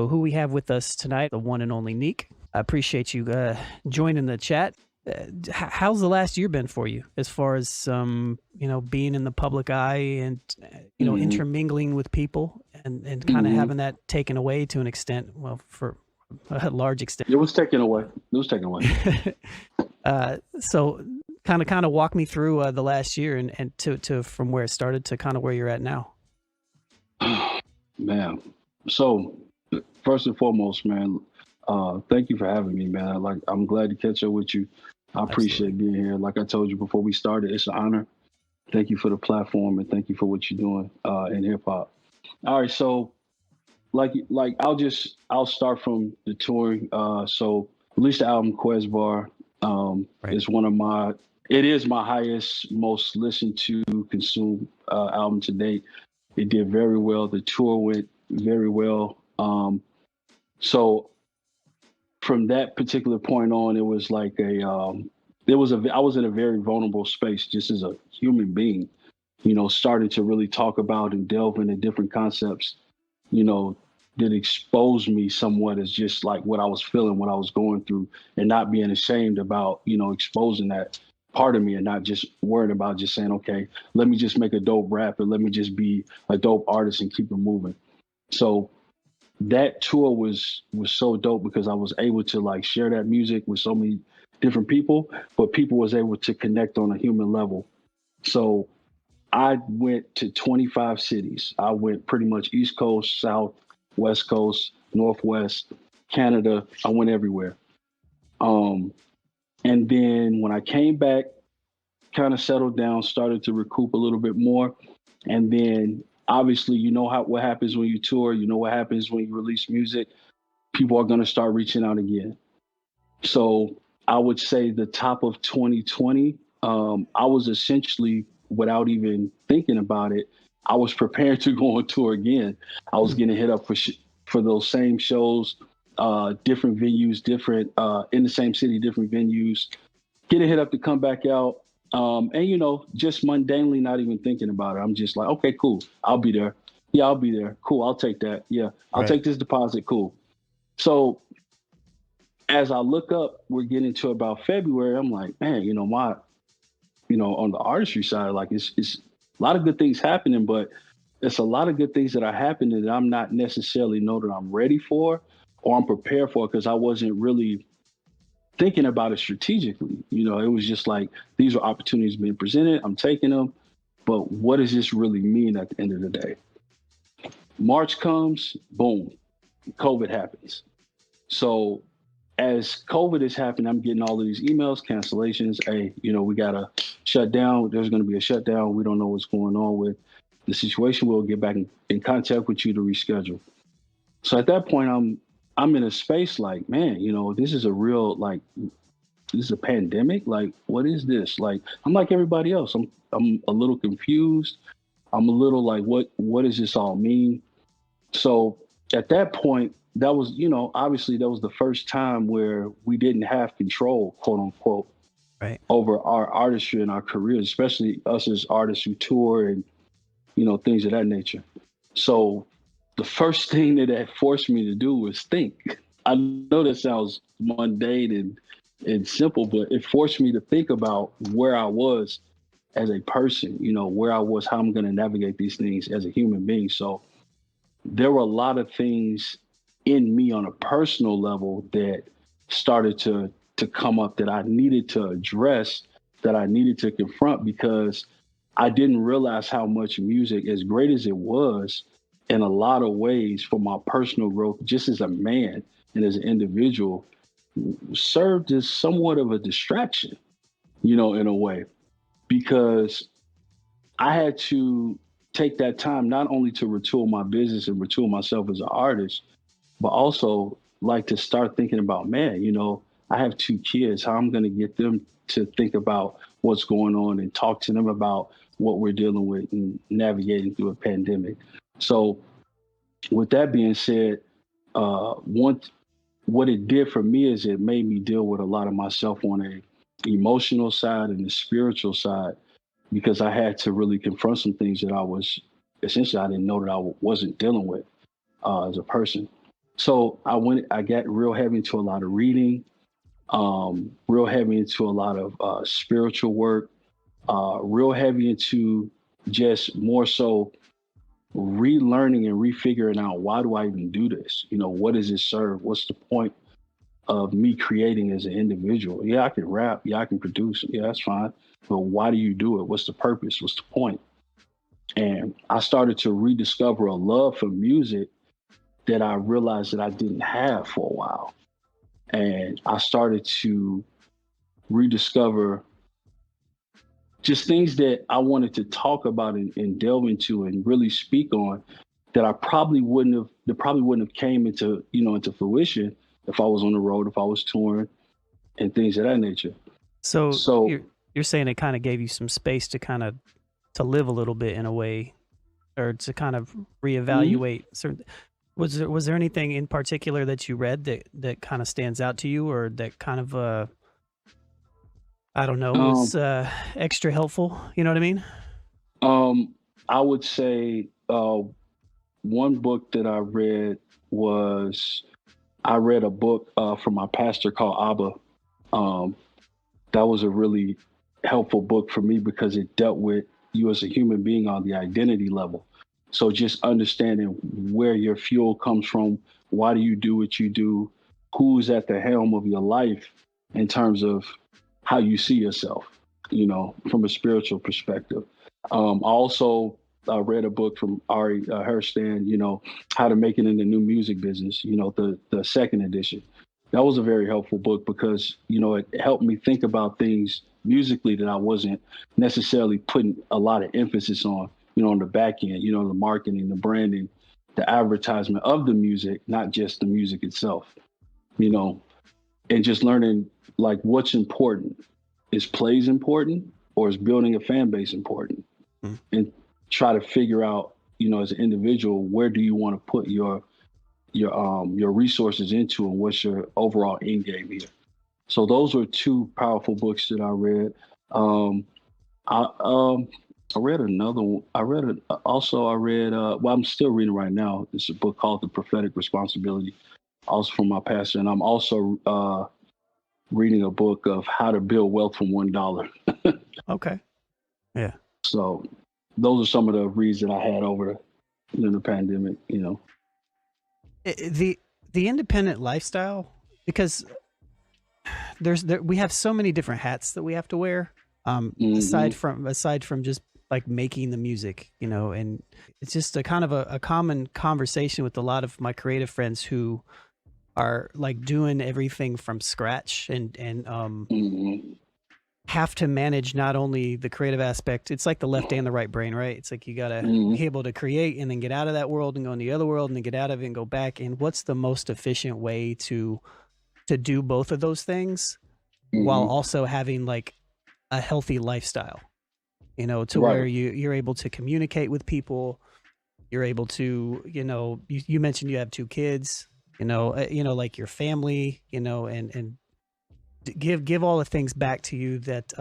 Who we have with us tonight, the one and only Neak. I appreciate you joining the chat. How's the last year been for you as far as being in the public eye and intermingling with people and kind of having that taken away to an extent, well, for a large extent? It was taken away. So kind of walk me through the last year and to from where it started to kind of where you're at now. Man, so first and foremost, man, thank you for having me, man. I'm glad to catch up with you. I appreciate being here. Like I told you before we started, it's an honor. Thank you for the platform and thank you for what you're doing in hip hop. All right, so I'll start from the touring. So released the album 𝗂𝗲𝗄 𝗲𝗱 it is my highest, most listened to, consumed album to date. It did very well. The tour went very well. So from that particular point on, it was like I was in a very vulnerable space just as a human being, starting to really talk about and delve into different concepts, that exposed me somewhat as just like what I was feeling, what I was going through, and not being ashamed about, exposing that part of me and not just worrying about just saying, okay, let me just make a dope rap and let me just be a dope artist and keep it moving. So that tour was so dope because I was able to share that music with so many different people, but people was able to connect on a human level. So I went to 25 cities. I went pretty much East Coast, South, West Coast, Northwest, Canada. I went everywhere. And then when I came back, kind of settled down, started to recoup a little bit more. And then obviously, what happens when you tour, what happens when you release music, people are going to start reaching out again. So I would say the top of 2020, I was essentially, without even thinking about it, I was prepared to go on tour again. I was getting hit up for those same shows, different venues, different in the same city, different venues, getting hit up to come back out. And, just mundanely not even thinking about it. I'm just like, okay, cool. I'll be there. Yeah, I'll be there. Cool. I'll take that. Yeah, I'll take this deposit. Cool. So as I look up, we're getting to about February. I'm like, man, on the artistry side, it's a lot of good things happening, but it's a lot of good things that are happening that I'm not necessarily know that I'm ready for or I'm prepared for because I wasn't really thinking about it strategically. It was just like, these are opportunities being presented. I'm taking them. But what does this really mean at the end of the day? March comes, boom, COVID happens. So as COVID is happening, I'm getting all of these emails, cancellations. Hey, we got to shut down. There's going to be a shutdown. We don't know what's going on with the situation. We'll get back in contact with you to reschedule. So at that point, I'm in a space like, man, this is a real, this is a pandemic. Like, what is this? Like, I'm like everybody else. I'm a little confused. I'm a little like, what does this all mean? So at that point, that was, obviously that was the first time where we didn't have control, quote unquote, over our artistry and our careers, especially us as artists who tour and, things of that nature. So the first thing that forced me to do was think. I know that sounds mundane and simple, but it forced me to think about where I was as a person, where I was, how I'm going to navigate these things as a human being. So there were a lot of things in me on a personal level that started to come up that I needed to address, that I needed to confront, because I didn't realize how much music, as great as it was, in a lot of ways for my personal growth, just as a man and as an individual, served as somewhat of a distraction, in a way, because I had to take that time not only to retool my business and retool myself as an artist, but also to start thinking about, man, I have 2 kids, how I'm going to get them to think about what's going on and talk to them about what we're dealing with and navigating through a pandemic. So with that being said, what it did for me is it made me deal with a lot of myself on a emotional side and the spiritual side, because I had to really confront some things that I didn't know that I wasn't dealing with as a person. So I got real heavy into a lot of reading, real heavy into a lot of spiritual work, real heavy into just more so relearning and refiguring out, why do I even do this? What does it serve? What's the point of me creating as an individual? Yeah, I can rap. Yeah, I can produce. Yeah, that's fine. But why do you do it? What's the purpose? What's the point? And I started to rediscover a love for music that I realized that I didn't have for a while. And I started to rediscover just things that I wanted to talk about and delve into and really speak on that probably wouldn't have came into fruition if I was on the road, if I was touring and things of that nature. So So you're saying it kind of gave you some space to kind of to live a little bit in a way, or to kind of reevaluate certain. Was there anything in particular that you read that kind of stands out to you, or that kind of I don't know, was extra helpful? You know what I mean? I would say one book that I read was I read a book from my pastor called 𝗂𝐲𝐲 𝗢𝐵𝐴. That was a really helpful book for me because it dealt with you as a human being on the identity level. So just understanding where your fuel comes from, why do you do what you do, who's at the helm of your life in terms of how you see yourself, from a spiritual perspective. Also, I read a book from 𝗂𝐫𝐲 𝗢𝗱, How to Make It in the New Music Business, the second edition. That was a very helpful book because, it helped me think about things musically that I wasn't necessarily putting a lot of emphasis on the back end, the marketing, the branding, the advertisement of the music, not just the music itself, and just learning like what's important. Is plays important, or is building a fan base important? And try to figure out, as an individual, where do you want to put your resources into, and what's your overall end game here. So those were two powerful books that I read. I read another one. I read well, I'm still reading right now. It's a book called The Prophetic Responsibility, also from my pastor. And I'm also reading a book of how to build wealth from $1. Okay. Yeah. So those are some of the reads that I had over the pandemic, The independent lifestyle, because we have so many different hats that we have to wear. Aside from just like making the music, and it's just a kind of a common conversation with a lot of my creative friends who are like doing everything from scratch and have to manage not only the creative aspect. It's like the left and the right brain, right? It's like you gotta be able to create and then get out of that world and go in the other world and then get out of it and go back. And what's the most efficient way to do both of those things while also having like a healthy lifestyle, to where you're able to communicate with people. You're able to, you mentioned you have 2 kids, like your family, and give all the things back to you that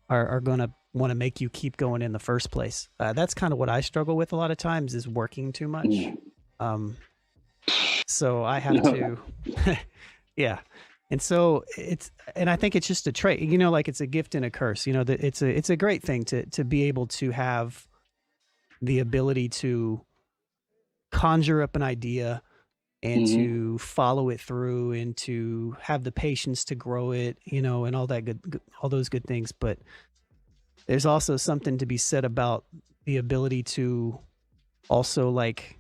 are going to want to make you keep going in the first place. That's kind of what I struggle with a lot of times, is working too much. So I have to, yeah. And so I think it's just a trait, like it's a gift and a curse, that it's a great thing to be able to have the ability to conjure up an idea and to follow it through and to have the patience to grow it, and all those good things. But there's also something to be said about the ability to also like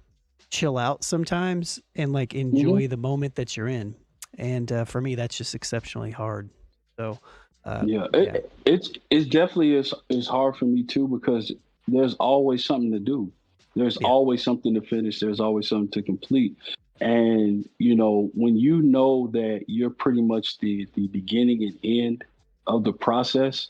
chill out sometimes and like enjoy the moment that you're in. And for me, that's just exceptionally hard. So it's definitely is hard for me too, because there's always something to do. There's always something to finish. There's always something to complete. And, when you know that you're pretty much the beginning and end of the process,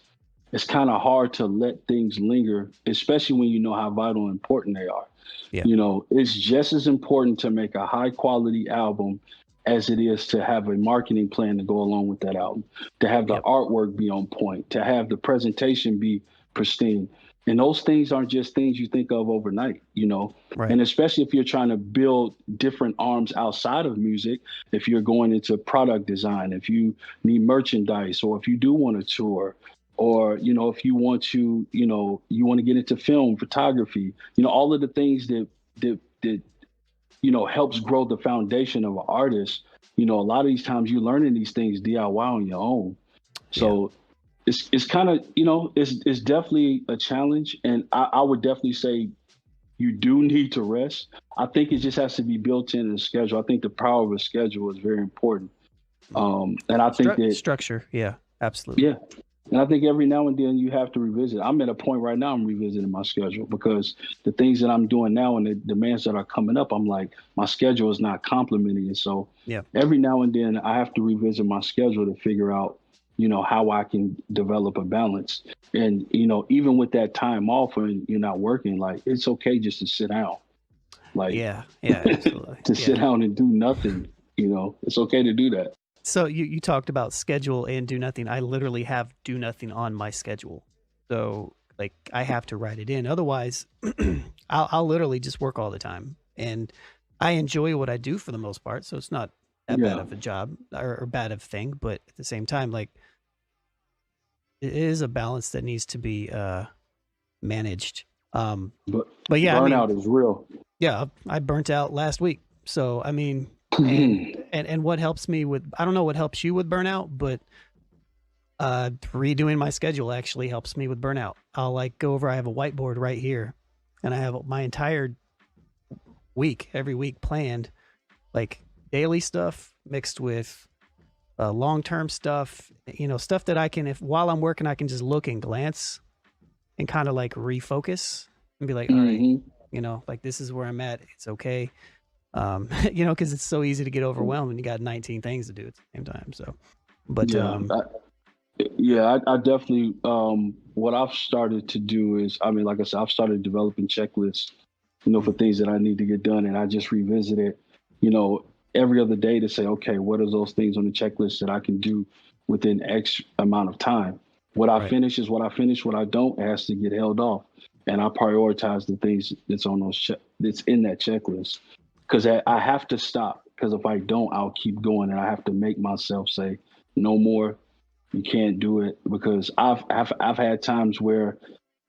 it's kind of hard to let things linger, especially when you know how vital and important they are. Yeah. It's just as important to make a high quality album as it is to have a marketing plan to go along with that album, to have the artwork be on point, to have the presentation be pristine. And those things aren't just things you think of overnight, you know. Right. And especially if you're trying to build different arms outside of music, if you're going into product design, if you need merchandise, or if you do want to tour, or, you know, if you want to, you know, you want to get into film, photography, you know, all of the things that you know, helps grow the foundation of an artist. You know, a lot of these times you're learning these things DIY on your own. So it's kind of, you know, it's definitely a challenge. And I would definitely say you do need to rest. I think it just has to be built into the schedule. I think the power of a schedule is very important. And I think that structure. Yeah, absolutely. Yeah. And I think every now and then you have to revisit. I'm at a point right now I'm revisiting my schedule, because the things that I'm doing now and the demands that are coming up, I'm like, my schedule is not complementing it. So every now and then I have to revisit my schedule to figure out, you know, how I can develop a balance. And, you know, even with that time off and you're not working, like, it's okay just to sit down. Like, absolutely. to sit down and do nothing, you know, it's okay to do that. So you talked about schedule and do nothing. I literally have do nothing on my schedule. So like I have to write it in. Otherwise, I'll literally just work all the time. And I enjoy what I do for the most part. So it's not that bad of a job or bad of a thing. But at the same time, like it is a balance that needs to be managed. But yeah, burnout is real. Yeah, I burnt out last week. So, I mean, and what helps me with, I don't know what helps you with burnout, but redoing my schedule actually helps me with burnout. I'll like go over, I have a whiteboard right here, and I have my entire week, every week planned, like daily stuff mixed with long-term stuff, you know, stuff that I can, if while I'm working, I can just look and glance and kind of like refocus and be like, all right, you know, like this is where I'm at. It's okay. You know, because it's so easy to get overwhelmed when you got 19 things to do at the same time. So, but I definitely, what I've started to do is, I mean, like I said, I've started developing checklists, you know, for things that I need to get done. And I just revisit it, you know, every other day to say, okay, what are those things on the checklist that I can do within X amount of time? What I finish is what I finish. What I don't has to get held off. And I prioritize the things that's on those that's in that checklist. Because I have to stop, because if I don't, I'll keep going, and I have to make myself say, no more, you can't do it. Because I've had times where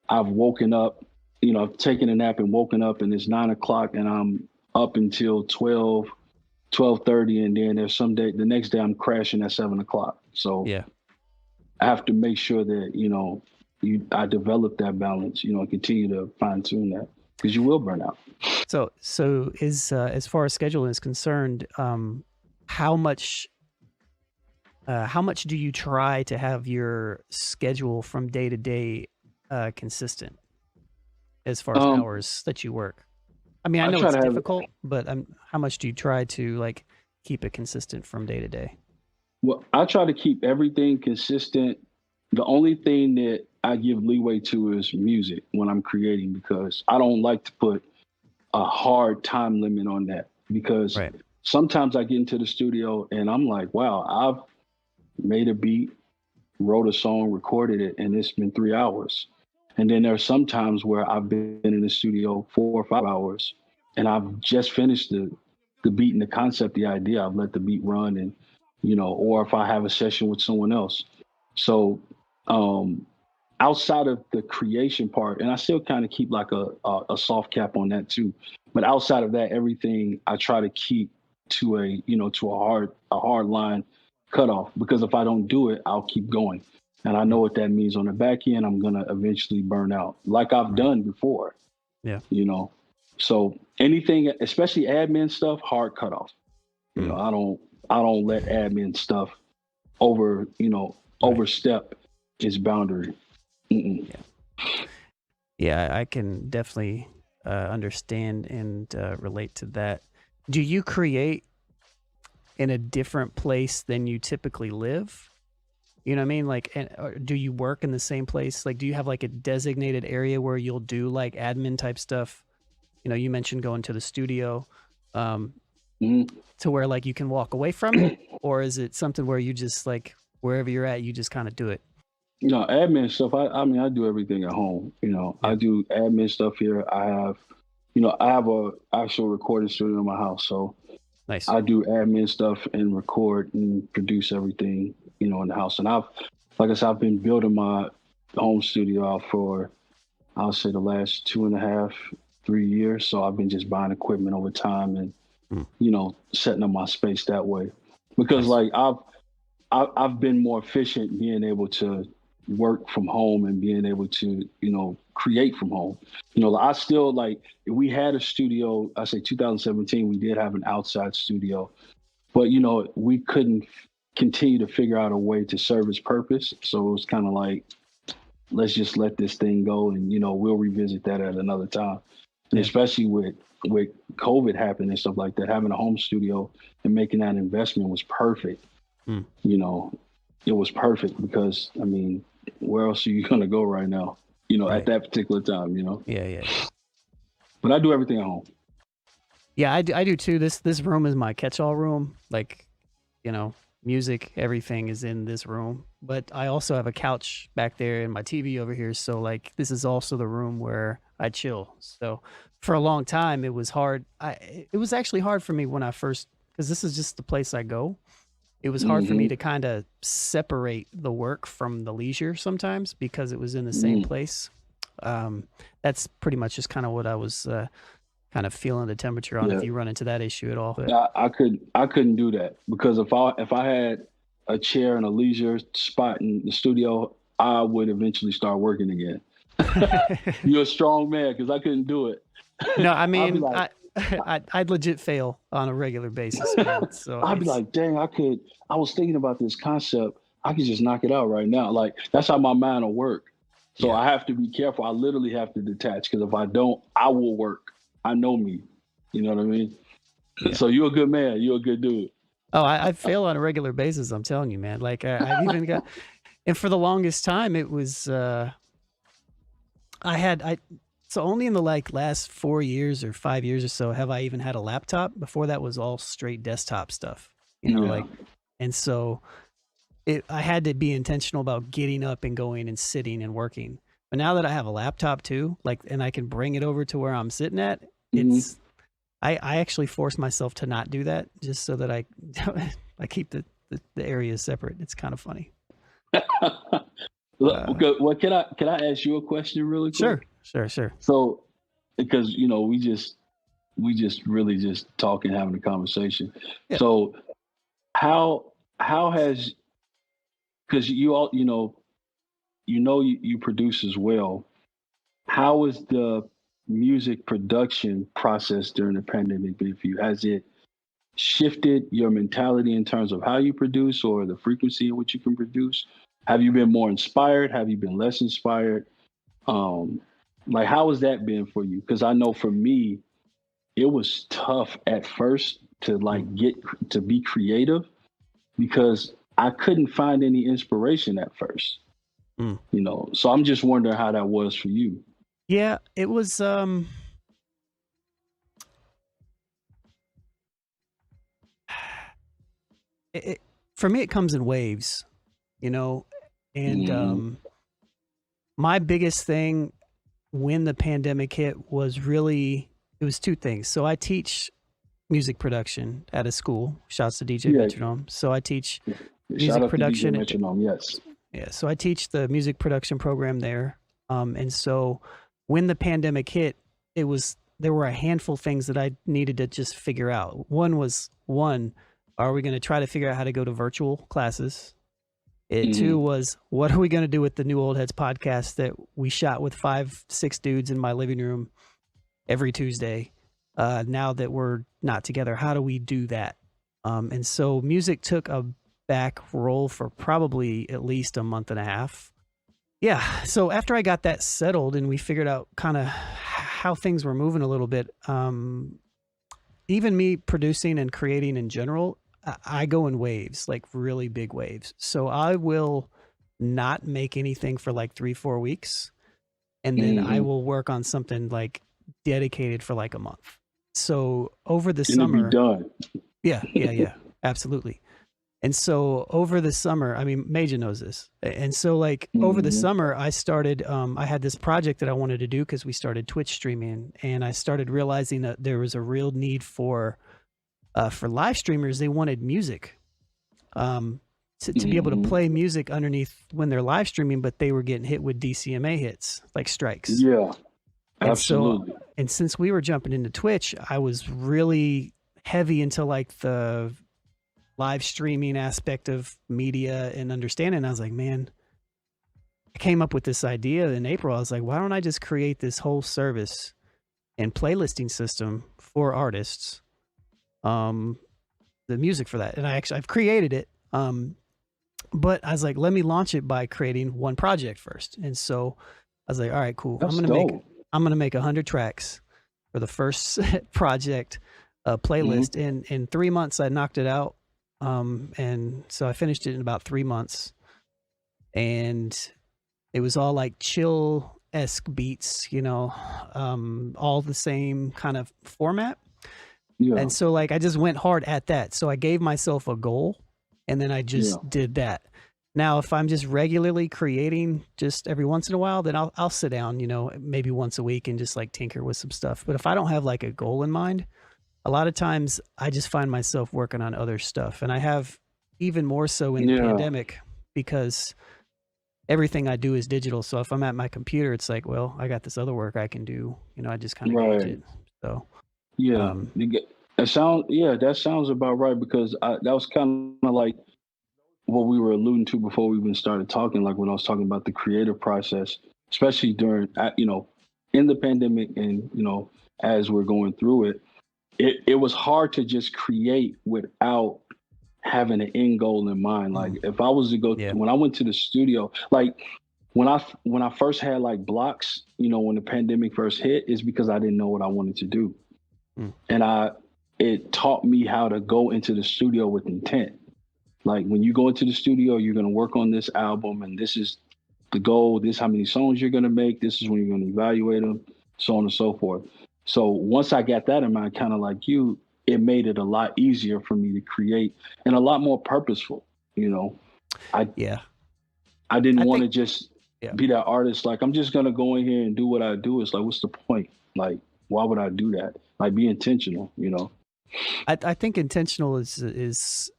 I've woken up, you know, I've taken a nap and woken up, and it's 9 o'clock, and I'm up until 12:30, and then there's some day, the next day I'm crashing at 7 o'clock. So I have to make sure that, you know, I develop that balance, you know, and continue to fine tune that, because you will burn out. So is as far as scheduling is concerned, how much do you try to have your schedule from day to day consistent as far as hours that you work? I mean, I know it's difficult, but how much do you try to like keep it consistent from day to day? Well, I try to keep everything consistent. The only thing that I give leeway to is music when I'm creating, because I don't like to put a hard time limit on that, because sometimes I get into the studio and I'm like, wow, I've made a beat, wrote a song, recorded it, and it's been 3 hours. And then there are some times where I've been in the studio 4 or 5 hours and I've just finished the beat and the concept, the idea. I've let the beat run, and, you know, or if I have a session with someone else. So outside of the creation part, and I still kind of keep like a soft cap on that too, but outside of that, everything I try to keep to a hard line cutoff, because if I don't do it, I'll keep going. And I know what that means on the back end. I'm going to eventually burn out, like I've done before. Yeah. You know, so anything, especially admin stuff, hard cutoff. You know, I don't let admin stuff overstep its boundary. Yeah, I can definitely understand and relate to that. Do you create in a different place than you typically live? You know what I mean? Like, do you work in the same place? Like, do you have like a designated area where you'll do like admin type stuff? You know, you mentioned going to the studio to where like you can walk away from it, or is it something where you just like wherever you're at, you just kind of do it? You know, admin stuff. I mean, I do everything at home. You know, Yeah. I do admin stuff here. I have a actual recording studio in my house, so Nice. I do admin stuff and record and produce everything, you know, in the house. And like I said, I've been building my home studio out for, I'll say, the last 2.5, 3 years. So I've been just buying equipment over time and, Hmm. you know, setting up my space that way. Because Nice. like I've been more efficient being able to work from home and being able to, you know, create from home. You know, I still like, we had a studio, I say 2017, we did have an outside studio, but you know, we couldn't continue to figure out a way to serve its purpose. So it was kind of like, let's just let this thing go, and you know, we'll revisit that at another time. And Yeah. especially with COVID happening and stuff like that, having a home studio and making that investment was perfect. Hmm. You know, it was perfect because I mean, where else are you gonna go right now? You know, Right. at that particular time. You know, Yeah. but I do everything at home. Yeah, I do too. This room is my catch-all room. Like, you know, music, everything is in this room. But I also have a couch back there and my TV over here. So like, this is also the room where I chill. So for a long time, it was hard. It was actually hard for me when I first, because this is just the place I go. It was hard for me Hmm. to kind of separate the work from the leisure sometimes because it was in the same place. That's pretty much just kind of what I was kind of feeling the temperature on, Yeah, if you run into that issue at all. But I couldn't do that because if I had a chair and a leisure spot in the studio, I would eventually start working again. You're a strong man because I couldn't do it. no, I I'd be mean, like, I'd legit fail on a regular basis, man. So I'd be it's like, dang, I was thinking about this concept. I could just knock it out right now. Like, that's how my mind will work. So yeah, I have to be careful. I literally have to detach because if I don't, I will work. I know me. You know what I mean? yeah. So you're a good man. You're a good dude. Oh, I fail on a regular basis. I'm telling you, man. Like I've even got, and for the longest time, it was I so only in the like last 4 years or 5 years or so have I even had a laptop. Before that was all straight desktop stuff, you know, Yeah. like, and so I had to be intentional about getting up and going and sitting and working. But now that I have a laptop too, like, and I can bring it over to where I'm sitting at, Hmm. I actually force myself to not do that just so that I I keep the areas separate. It's kind of funny. Look, Uh, well, can I ask you a question really quick? sure. So, because you know, we just really just talking, having a conversation. Yeah. So, how has, because you all you produce as well. How is the music production process during the pandemic been for you? Has it shifted your mentality in terms of how you produce or the frequency in which you can produce? Have you been more inspired? Have you been less inspired? Um, like, how has that been for you? Because I know for me, it was tough at first to Mm, like get to be creative because I couldn't find any inspiration at first, mm. you know. So I'm just wondering how that was for you. Yeah, it was it, for me it comes in waves, you know, and Hmm. my biggest thing when the pandemic hit was really, it was two things. So I teach music production at a school. Shouts to DJ Yeah. Metronome. So I teach Shout music out to DJ production. Metronome. Yes. Yeah, so I teach the music production program there. And so when the pandemic hit, there were a handful of things that I needed to just figure out. One, are we going to try to figure out how to go to virtual classes? Two Hmm. was, what are we going to do with the New Old Heads podcast that we shot with 5, 6 dudes in my living room every Tuesday? Now that we're not together, how do we do that? And so music took a back role for probably at least a month and a half. Yeah. So after I got that settled and we figured out kind of how things were moving a little bit, even me producing and creating in general, I go in waves, like really big waves. So I will not make anything for like 3, 4 weeks. And then I Hmm. will work on something like dedicated for like a month. So over the And to be summer, done. yeah, absolutely. And so over the summer, I mean, Major knows this. And so like over the summer, I started, I had this project that I wanted to do because we started Twitch streaming, and I started realizing that there was a real need for live streamers. They wanted music, to be able to play music underneath when they're live streaming, but they were getting hit with DCMA hits, like strikes. Yeah, and absolutely. So, and since we were jumping into Twitch, I was really heavy into like the live streaming aspect of media and understanding. I was like, man, I came up with this idea in April. I was like, why don't I just create this whole service and playlisting system for artists, the music for that. And I've created it. But I was like, let me launch it by creating one project first. And so I was like, all right, cool. That's I'm going to make 100 tracks for the first project playlist. In 3 months, I knocked it out. And so I finished it in about 3 months, and it was all like chill-esque beats, you know, all the same kind of format. Yeah. And so like, I just went hard at that. So I gave myself a goal, and then I just did that. Now, if I'm just regularly creating just every once in a while, then I'll sit down, you know, maybe once a week and just like tinker with some stuff. But if I don't have like a goal in mind, a lot of times I just find myself working on other stuff, and I have even more so in the pandemic, because everything I do is digital. So if I'm at my computer, it's like, well, I got this other work I can do, you know, I just kind of gauge it. So that sounds about right, because that was kind of like what we were alluding to before we even started talking, like when I was talking about the creative process, especially during, you know, in the pandemic, and, you know, as we're going through it. It was hard to just create without having an end goal in mind. Like if I was to go, when I went to the studio, like when I first had like blocks, you know, when the pandemic first hit, is because I didn't know what I wanted to do. And it taught me how to go into the studio with intent. Like when you go into the studio, you're going to work on this album, and this is the goal. This is how many songs you're going to make. This is when you're going to evaluate them, so on and so forth. So once I got that in mind, kind of like you, it made it a lot easier for me to create, and a lot more purposeful. You know, I didn't want to just be that artist. Like, I'm just going to go in here and do what I do. It's like, what's the point? Like, why would I do that? Like, be intentional, you know? I think intentional is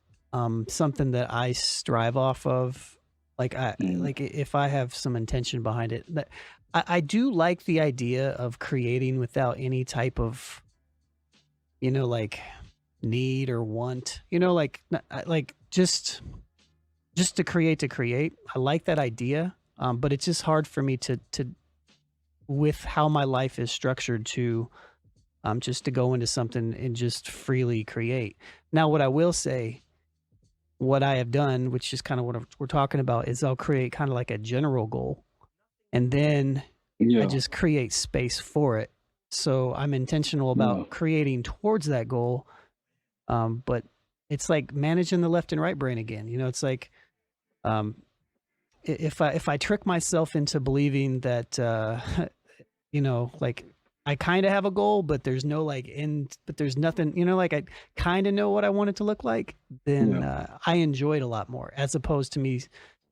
something that I strive off of. Like like if I have some intention behind it, that I do like the idea of creating without any type of, you know, like need or want, you know, like just to create. I like that idea. But it's just hard for me to with how my life is structured to just to go into something and just freely create. Now, what I will say, what I have done, which is kind of what we're talking about, is I'll create kind of like a general goal, and then I just create space for it. So I'm intentional about creating towards that goal. But it's like managing the left and right brain again. You know, it's like if I trick myself into believing that, you know, like I kind of have a goal, but there's no like end, but there's nothing, you know, like I kind of know what I want it to look like, then I enjoy it a lot more, as opposed to me,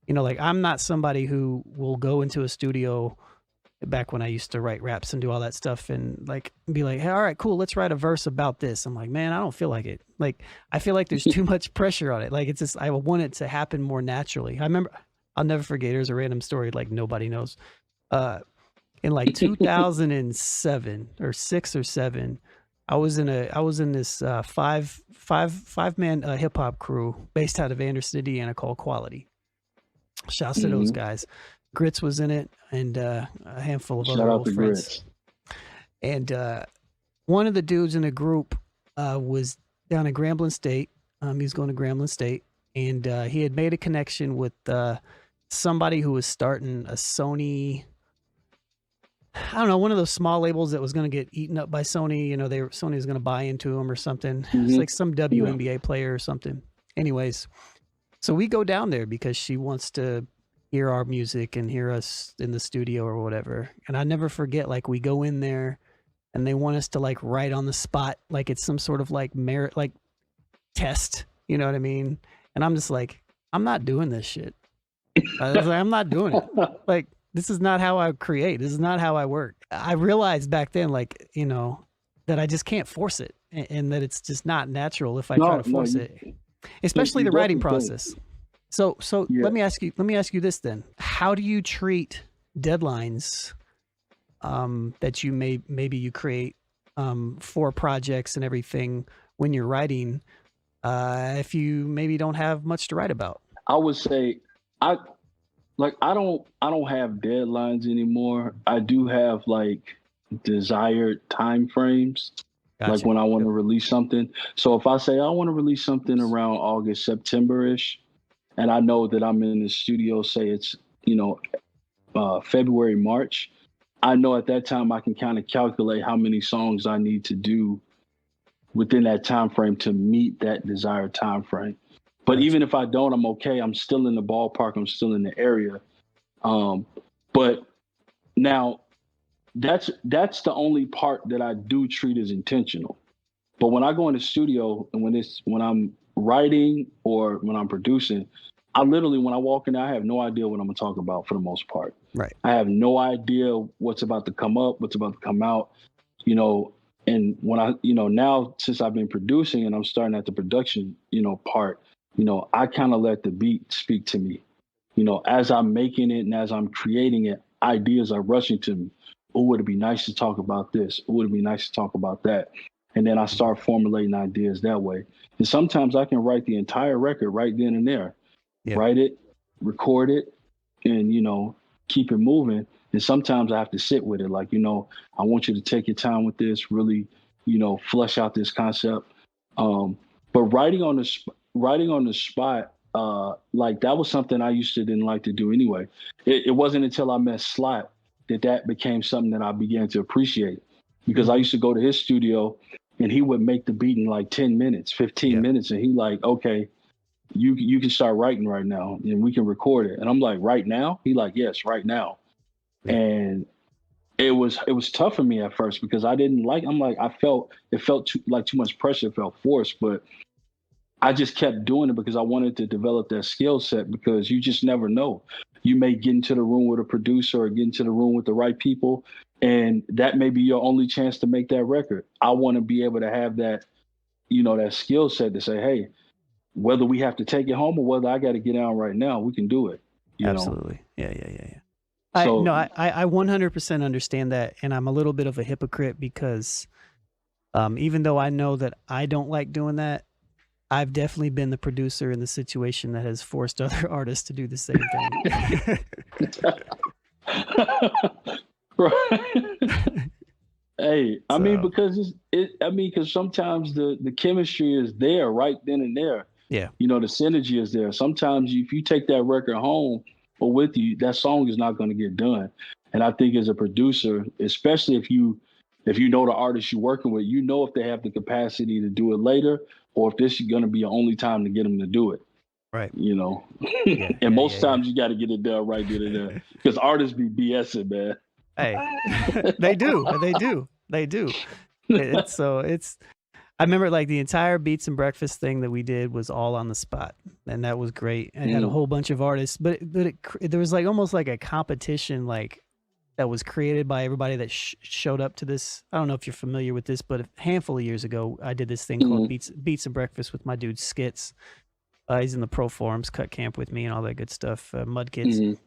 you know, like I'm not somebody who will go into a studio back when I used to write raps and do all that stuff and like be like, hey, all right, cool, let's write a verse about this. I'm like, man, I don't feel like it. Like, I feel like there's too much pressure on it. Like, it's just, I want it to happen more naturally. I remember, I'll never forget, here's a random story like nobody knows. In like 2007 or 6 or 7, I was in this five-man hip hop crew based out of Anderson, Indiana, called 𝗏𝗏. Shouts to those guys. Grits was in it, and a handful of other old friends. And one of the dudes in the group was down in Grambling State. He was going to Grambling State, and he had made a connection with somebody who was starting a Sony, I don't know, one of those small labels that was going to get eaten up by Sony. You know, Sony was going to buy into them or something. It's like some WNBA player or something. Anyways, so we go down there because she wants to hear our music and hear us in the studio or whatever. And I never forget, like, we go in there and they want us to like write on the spot, like it's some sort of like merit, like test, you know what I mean? And I'm just like, I'm not doing this shit. I was like, I'm not doing it. Like, this is not how I create. This is not how I work. I realized back then, like, you know, that I just can't force it, and that it's just not natural if I try to force it, especially the writing process. So let me ask you this then. How do you treat deadlines that you maybe you create for projects and everything when you're writing, if you maybe don't have much to write about? I would say I don't have deadlines anymore. I do have like desired time frames. Gotcha. Like when I want to release something. So if I say I want to release something around August, September-ish, and I know that I'm in the studio, say it's, you know, February, March, I know at that time I can kind of calculate how many songs I need to do within that time frame to meet that desired time frame. But even if I don't, I'm okay. I'm still in the ballpark. I'm still in the area. But now that's the only part that I do treat as intentional. But when I go in the studio and when I'm writing or when I'm producing, I literally, when I walk in, I have no idea what I'm gonna talk about for the most part. Right. I have no idea what's about to come up, what's about to come out, you know. And when I, you know, now since I've been producing and I'm starting at the production, you know, part, you know, I kind of let the beat speak to me. You know, as I'm making it and as I'm creating it, ideas are rushing to me. Oh, would it be nice to talk about this? Oh, would it be nice to talk about that? And then I start formulating ideas that way. And sometimes I can write the entire record right then and there. Yeah. Write it, record it, and, you know, keep it moving. And sometimes I have to sit with it. Like, you know, I want you to take your time with this, really, you know, flesh out this concept. But writing on the spot, like that was something I used to didn't like to do anyway. It wasn't until I met Slot that became something that I began to appreciate, because I used to go to his studio and he would make the beat in like 10 minutes, 15 minutes. And he like, okay, you can start writing right now and we can record it. And I'm like, right now? He like, yes, right now. Yeah. And it was tough for me at first because I didn't like, I'm like, it felt too much pressure, it felt forced, but I just kept doing it because I wanted to develop that skill set, because you just never know. You may get into the room with a producer or get into the room with the right people, and that may be your only chance to make that record. I want to be able to have that, you know, that skill set to say, hey, whether we have to take it home or whether I got to get out right now, we can do it. Absolutely. Yeah. So, I 100% understand that. And I'm a little bit of a hypocrite because even though I know that I don't like doing that, I've definitely been the producer in the situation that has forced other artists to do the same thing. Right. Hey, I mean, because because sometimes the chemistry is there right then and there. Yeah. You know, the synergy is there. Sometimes if you take that record home or with you, that song is not going to get done. And I think as a producer, especially if you know the artist you're working with, you know if they have the capacity to do it later, or if this is going to be your only time to get them to do it. Right. You know, and most times you got to get it done right then and there, because artists be BSing, man. Hey, they do. I remember like the entire Beats and Breakfast thing that we did was all on the spot, and that was great. And had a whole bunch of artists, but there was like almost like a competition, like that was created by everybody that showed up to this. I don't know if you're familiar with this, but a handful of years ago, I did this thing called Beats and Breakfast with my dude Skittz. He's in the pro forums, cut camp with me and all that good stuff, Mud Kids.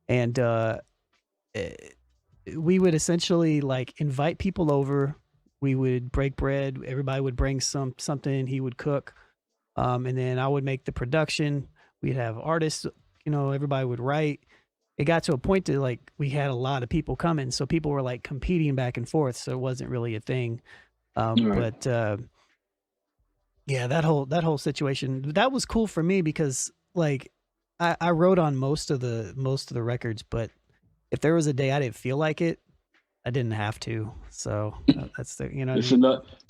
And we would essentially like invite people over. We would break bread. Everybody would bring something. He would cook. And then I would make the production. We'd have artists, you know, everybody would write. It got to a point that like we had a lot of people coming. So people were like competing back and forth. So it wasn't really a thing. But yeah, that whole situation, that was cool for me because like I wrote on most of the records, but if there was a day I didn't feel like it, I didn't have to. So that's the, you know, it's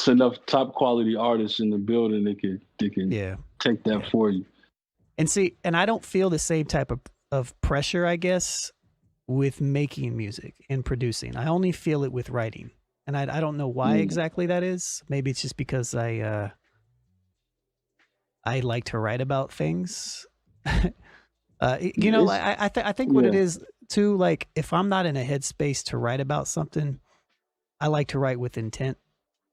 enough top quality artists in the building that can take that for you. And see, and I don't feel the same type of pressure, I guess, with making music and producing. I only feel it with writing. And I don't know why exactly that is. Maybe it's just because I I like to write about things. You know, It's I think what yeah. it is too, like if I'm not in a headspace to write about something, I like to write with intent.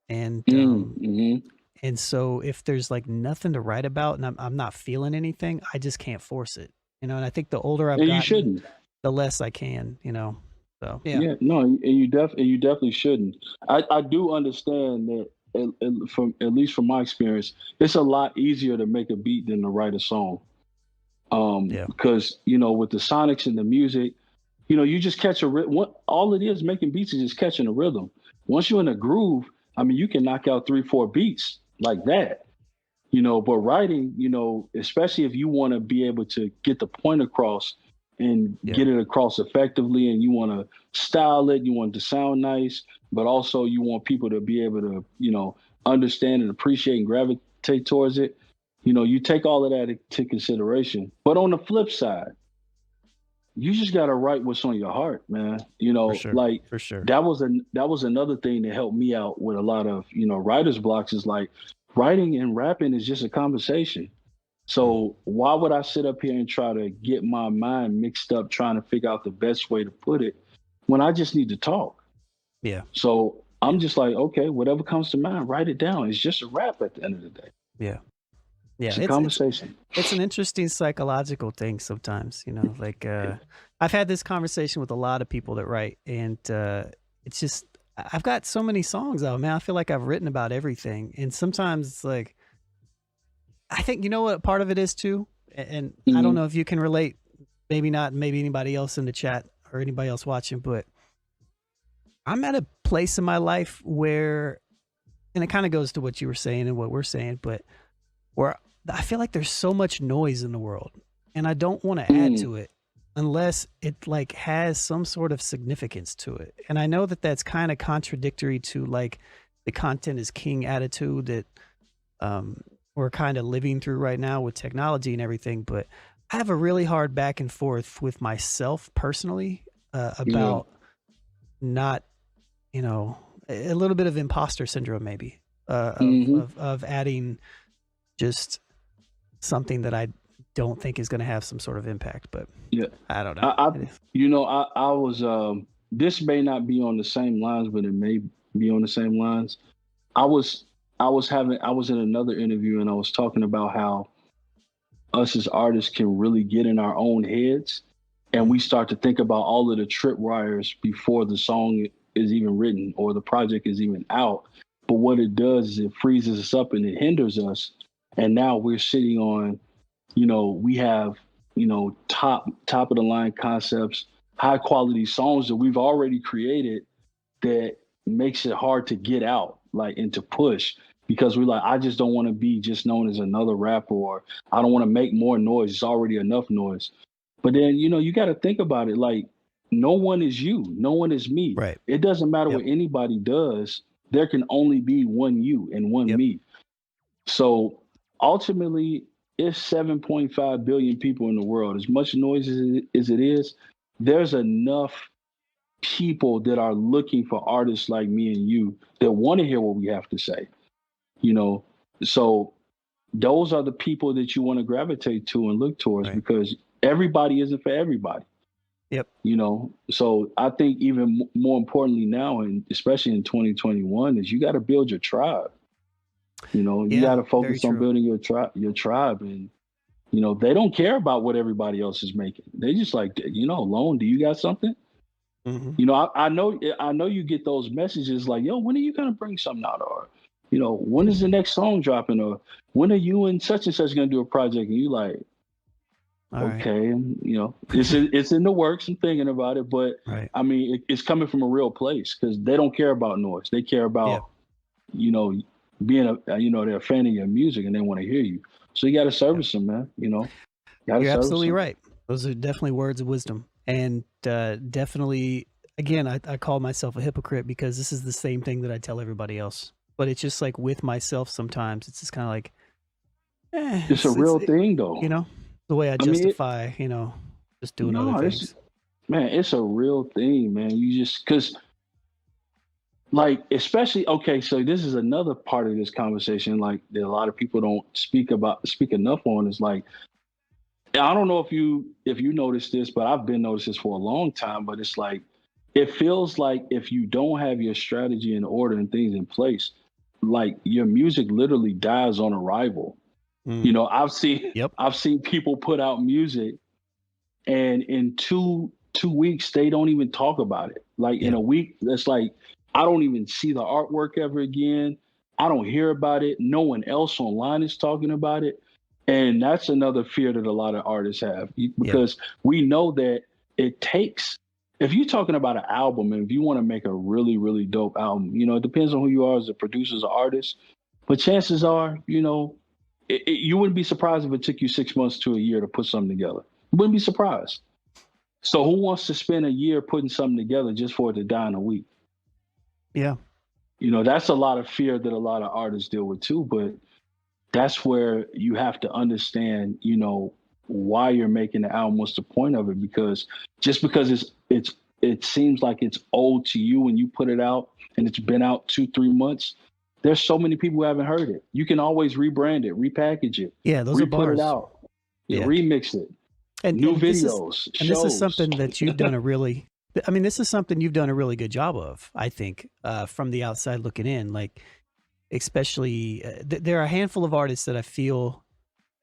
And Mm-hmm. and so if there's like nothing to write about and I'm not feeling anything, I just can't force it. You know, and I think the older I've And you gotten, shouldn't. the less I can, you know. So yeah. Yeah, no, and you definitely shouldn't. I do understand that from at least from my experience, it's a lot easier to make a beat than to write a song. Yeah. Because with the sonics and the music, you just catch what all it is making beats is just catching a rhythm. Once you're in a groove, I mean, you can knock out 3-4 beats like that. But writing, especially if you want to be able to get the point across and Yeah. get it across effectively, and you want to style it, you want it to sound nice, but also you want people to be able to, understand and appreciate and gravitate towards it. You take all of that into consideration. But on the flip side, you just got to write what's on your heart, man. For sure. Like For sure. that was another thing that helped me out with a lot of, writer's blocks is like writing and rapping is just a conversation. So why would I sit up here and try to get my mind mixed up trying to figure out the best way to put it when I just need to talk? Yeah. So I'm just like, okay, whatever comes to mind, write it down. It's just a rap at the end of the day. Yeah. Yeah. It's a conversation. It's an interesting psychological thing sometimes, like I've had this conversation with a lot of people that write, and it's just I've got so many songs out, man. I feel like I've written about everything. And sometimes it's like I think you know what part of it is too? And I don't know if you can relate, maybe not, maybe anybody else in the chat or anybody else watching, but I'm at a place in my life where, and it kind of goes to what you were saying and what we're saying, but where I feel like there's so much noise in the world and I don't want to add to it unless it like has some sort of significance to it. And I know that that's kind of contradictory to like the content is king attitude that we're kind of living through right now with technology and everything. But I have a really hard back and forth with myself personally about not, a little bit of imposter syndrome, maybe of adding just something that I don't think is going to have some sort of impact, but yeah, I don't know. I was, this may not be on the same lines, but it may be on the same lines. I was in another interview and I was talking about how us as artists can really get in our own heads and we start to think about all of the tripwires before the song is even written or the project is even out. But what it does is it freezes us up and it hinders us. And now we're sitting on, we have, top of the line concepts, high quality songs that we've already created that makes it hard to get out, like, and to push because we're like, I just don't want to be just known as another rapper, or I don't want to make more noise. It's already enough noise. But then, you got to think about it. Like, no one is you. No one is me. Right. It doesn't matter what anybody does. There can only be one you and one me. So ultimately, it's 7.5 billion people in the world. As much noise as it is, there's enough people that are looking for artists like me and you that want to hear what we have to say. So those are the people that you want to gravitate to and look towards because everybody isn't for everybody. Yep. So I think even more importantly now, and especially in 2021, is you got to build your tribe. You got to focus on building your tribe, and they don't care about what everybody else is making. They just like, Lone, do you got something? I know you get those messages like, yo, when are you gonna bring something out, or when is the next song dropping, or when are you and such gonna do a project? And you like, okay, it's in the works. I'm thinking about it, but I mean, it's coming from a real place because they don't care about noise. They care about, being they're a fan of your music and they want to hear you. So you got to service them, man. You're absolutely right. Those are definitely words of wisdom, and definitely, again, I call myself a hypocrite because this is the same thing that I tell everybody else. But it's just like with myself, sometimes it's just kind of like, it's a real thing, though. The way I justify, just doing other things. Man, it's a real thing, man. You just, because like, especially, okay, so this is another part of this conversation, like, that a lot of people don't speak enough on, is like, I don't know if you noticed this, but I've been noticed this for a long time, but it's like, it feels like if you don't have your strategy in order and things in place, like, your music literally dies on arrival. You know, I've seen people put out music, and in two weeks they don't even talk about it. Like, in a week, that's like, I don't even see the artwork ever again. I don't hear about it. No one else online is talking about it. And that's another fear that a lot of artists have, because we know that it takes, if you're talking about an album, and if you want to make a really, really dope album, you know, it depends on who you are as a producer, as an artist. But chances are, you know, you wouldn't be surprised if it took you 6 months to a year to put something together. You wouldn't be surprised. So who wants to spend a year putting something together just for it to die in a week? Yeah. You know, that's a lot of fear that a lot of artists deal with too, but that's where you have to understand, you know, why you're making the album, what's the point of it? Because just because it seems like it's old to you when you put it out and it's been out 2-3 months, there's so many people who haven't heard it. You can always rebrand it, repackage it, those are bars. Put it out, remix it, and new videos. This is something that you've done this is something you've done a really good job of, I think, from the outside looking in. Like, especially, there are a handful of artists that I feel,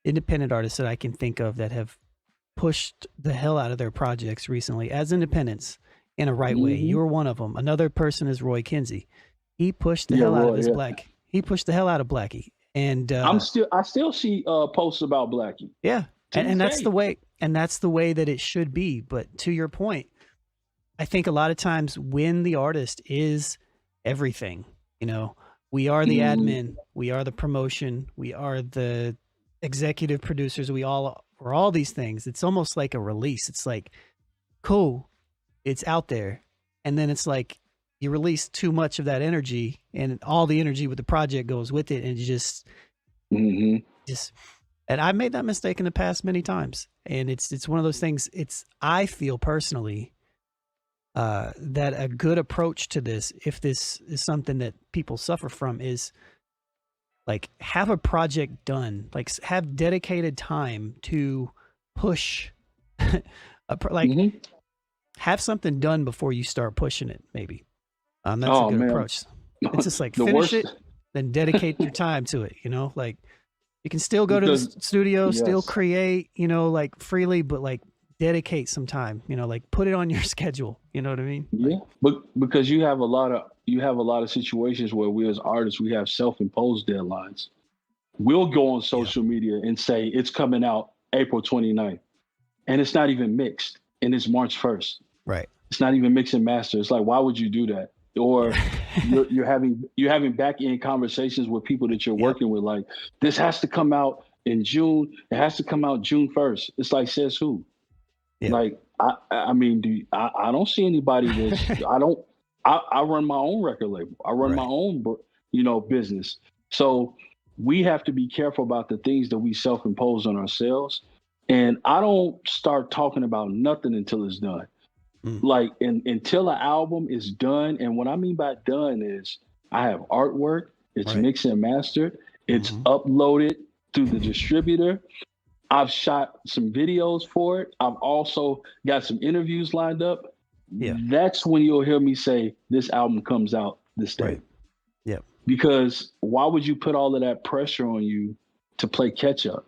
independent artists that I can think of, that have pushed the hell out of their projects recently as independents in a right way. You're one of them. Another person is Roy Kinsey. He pushed the hell out of his He pushed the hell out of Blackie. And I still see posts about Blackie. Yeah. And that's the way, that it should be. But to your point, I think a lot of times when the artist is everything, you know, we are the admin, we are the promotion, we are the executive producers, we're all these things. It's almost like a release. It's like, cool, it's out there. And then it's like, you release too much of that energy, and all the energy with the project goes with it. And you just, and I've made that mistake in the past many times. And it's one of those things. I feel personally, that a good approach to this, if this is something that people suffer from, is like, have a project done, like have dedicated time to push, have something done before you start pushing it, maybe. That's a good approach. It's just like, finish it, then dedicate your time to it. You know, like, you can still go to the studio, still create, you know, like, freely, but like, dedicate some time, you know, like, put it on your schedule. You know what I mean? Yeah, but because you have a lot of situations where we as artists, we have self-imposed deadlines. We'll go on social media and say it's coming out April 29th, and it's not even mixed, and it's March 1st. Right. It's not even mix and master. It's like, why would you do that? Or you're having back end conversations with people that you're working with, like, this has to come out in June. It has to come out June 1st. It's like, says who? Yeah. Like, I mean, I don't see anybody that's, I run my own record label. I run my own, you know, business. So we have to be careful about the things that we self-impose on ourselves. And I don't start talking about nothing until it's done. Like, until an album is done. And what I mean by done is, I have artwork, it's mixed and mastered, it's uploaded through the distributor. I've shot some videos for it. I've also got some interviews lined up. Yeah. That's when you'll hear me say, this album comes out this day. Right. Yeah. Because why would you put all of that pressure on you to play catch up?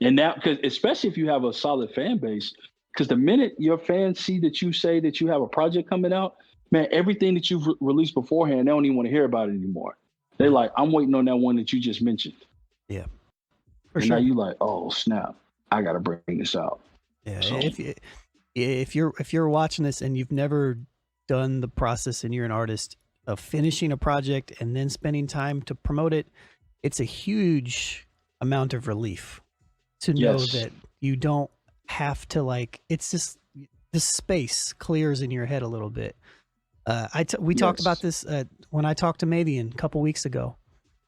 And now, because especially if you have a solid fan base, because the minute your fans see that you say that you have a project coming out, man, everything that you've released beforehand, they don't even want to hear about it anymore. They're like, I'm waiting on that one that you just mentioned. Yeah. And now you like, oh snap, I got to bring this out. Yeah. So, if you're watching this and you've never done the process and you're an artist of finishing a project and then spending time to promote it, it's a huge amount of relief to know that you don't have to, like, it's just, the space clears in your head a little bit. We talked about this when I talked to 𝗏𝗍𝗋 a couple weeks ago.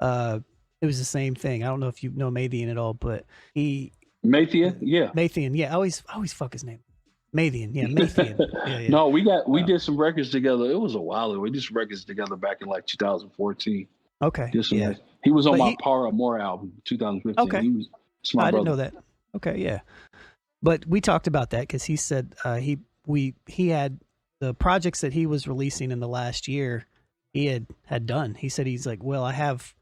It was the same thing. I don't know if you know 𝗏𝗍𝗋 at all, but 𝗏𝗍𝗋, yeah. 𝗏𝗍𝗋, yeah. I always fuck his name. Maythian, yeah, Maythian. Yeah. No, we did some records together. It was a while ago. We did some records together back in like 2014. Okay, yeah. He was on But my More album, 2015. okay. He was my I didn't brother. know that. Okay, yeah. But we talked about that because he said he had the projects that he was releasing in the last year. He had done. He said he's like, well, I have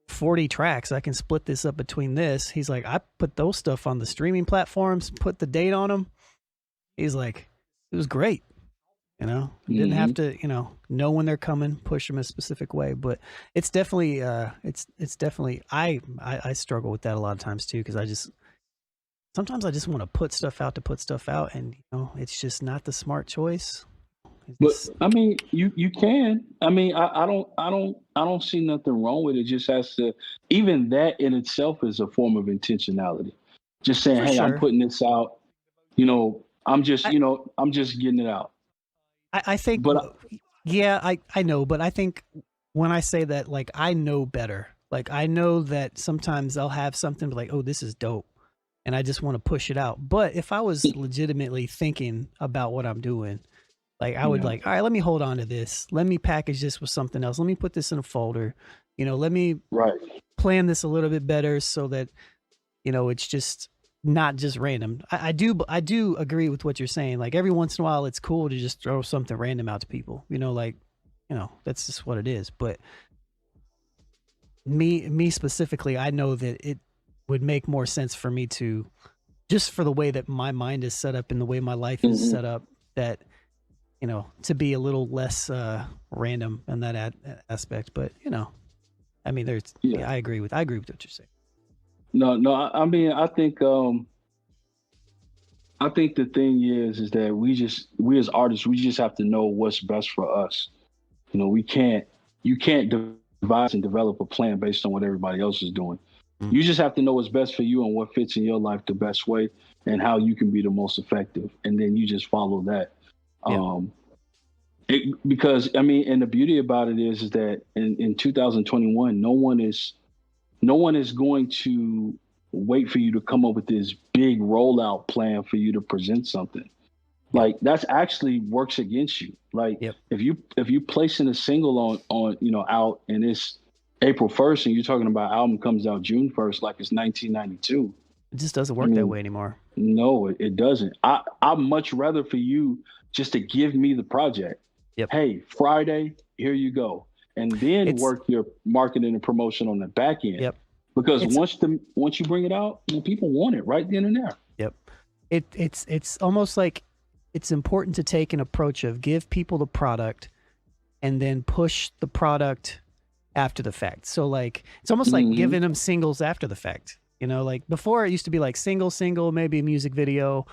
40 tracks. I can split this up between this. He's like, I put those stuff on the streaming platforms, put the date on them. He's like, it was great. You know, didn't have to, know when they're coming, push them a specific way. But it's definitely, it's definitely, I struggle with that a lot of times too, because sometimes I just want to put stuff out to put stuff out, and it's just not the smart choice. But I mean, you can. I mean, I don't see nothing wrong with it. It just has to. Even that in itself is a form of intentionality. Just saying, hey, I'm putting this out. I'm just getting it out. I think, but yeah, I know, but I think when I say that, like, I know better. Like, I know that sometimes I'll have something like, oh, this is dope, and I just want to push it out. But if I was legitimately thinking about what I'm doing, like, I would like, all right, let me hold on to this. Let me package this with something else. Let me put this in a folder. Let me plan this a little bit better so that, it's just not just random. I do agree with what you're saying. Like, every once in a while, it's cool to just throw something random out to people. That's just what it is. But me specifically, I know that it would make more sense for me to, just for the way that my mind is set up and the way my life is set up, that to be a little less random in that aspect. But I mean, I agree with what you're saying. No. I mean, I think the thing is that we as artists, we just have to know what's best for us. You can't devise and develop a plan based on what everybody else is doing. You just have to know what's best for you and what fits in your life the best way and how you can be the most effective. And then you just follow that. Yeah. Because I mean, and the beauty about it is that in 2021, no one is going to wait for you to come up with this big rollout plan for you to present something. Like, that's actually works against you. Like, if you placing a single on out and it's April 1st and you're talking about album comes out June 1st, like it's 1992. It just doesn't work that way anymore. No, it doesn't. I'd much rather for you just to give me the project. Hey, Friday, here you go. And then work your marketing and promotion on the back end. Because once you bring it out, people want it right then and there. It's almost like it's important to take an approach of give people the product and then push the product after the fact. So like, it's almost like giving them singles after the fact. Like before it used to be like single, maybe a music video,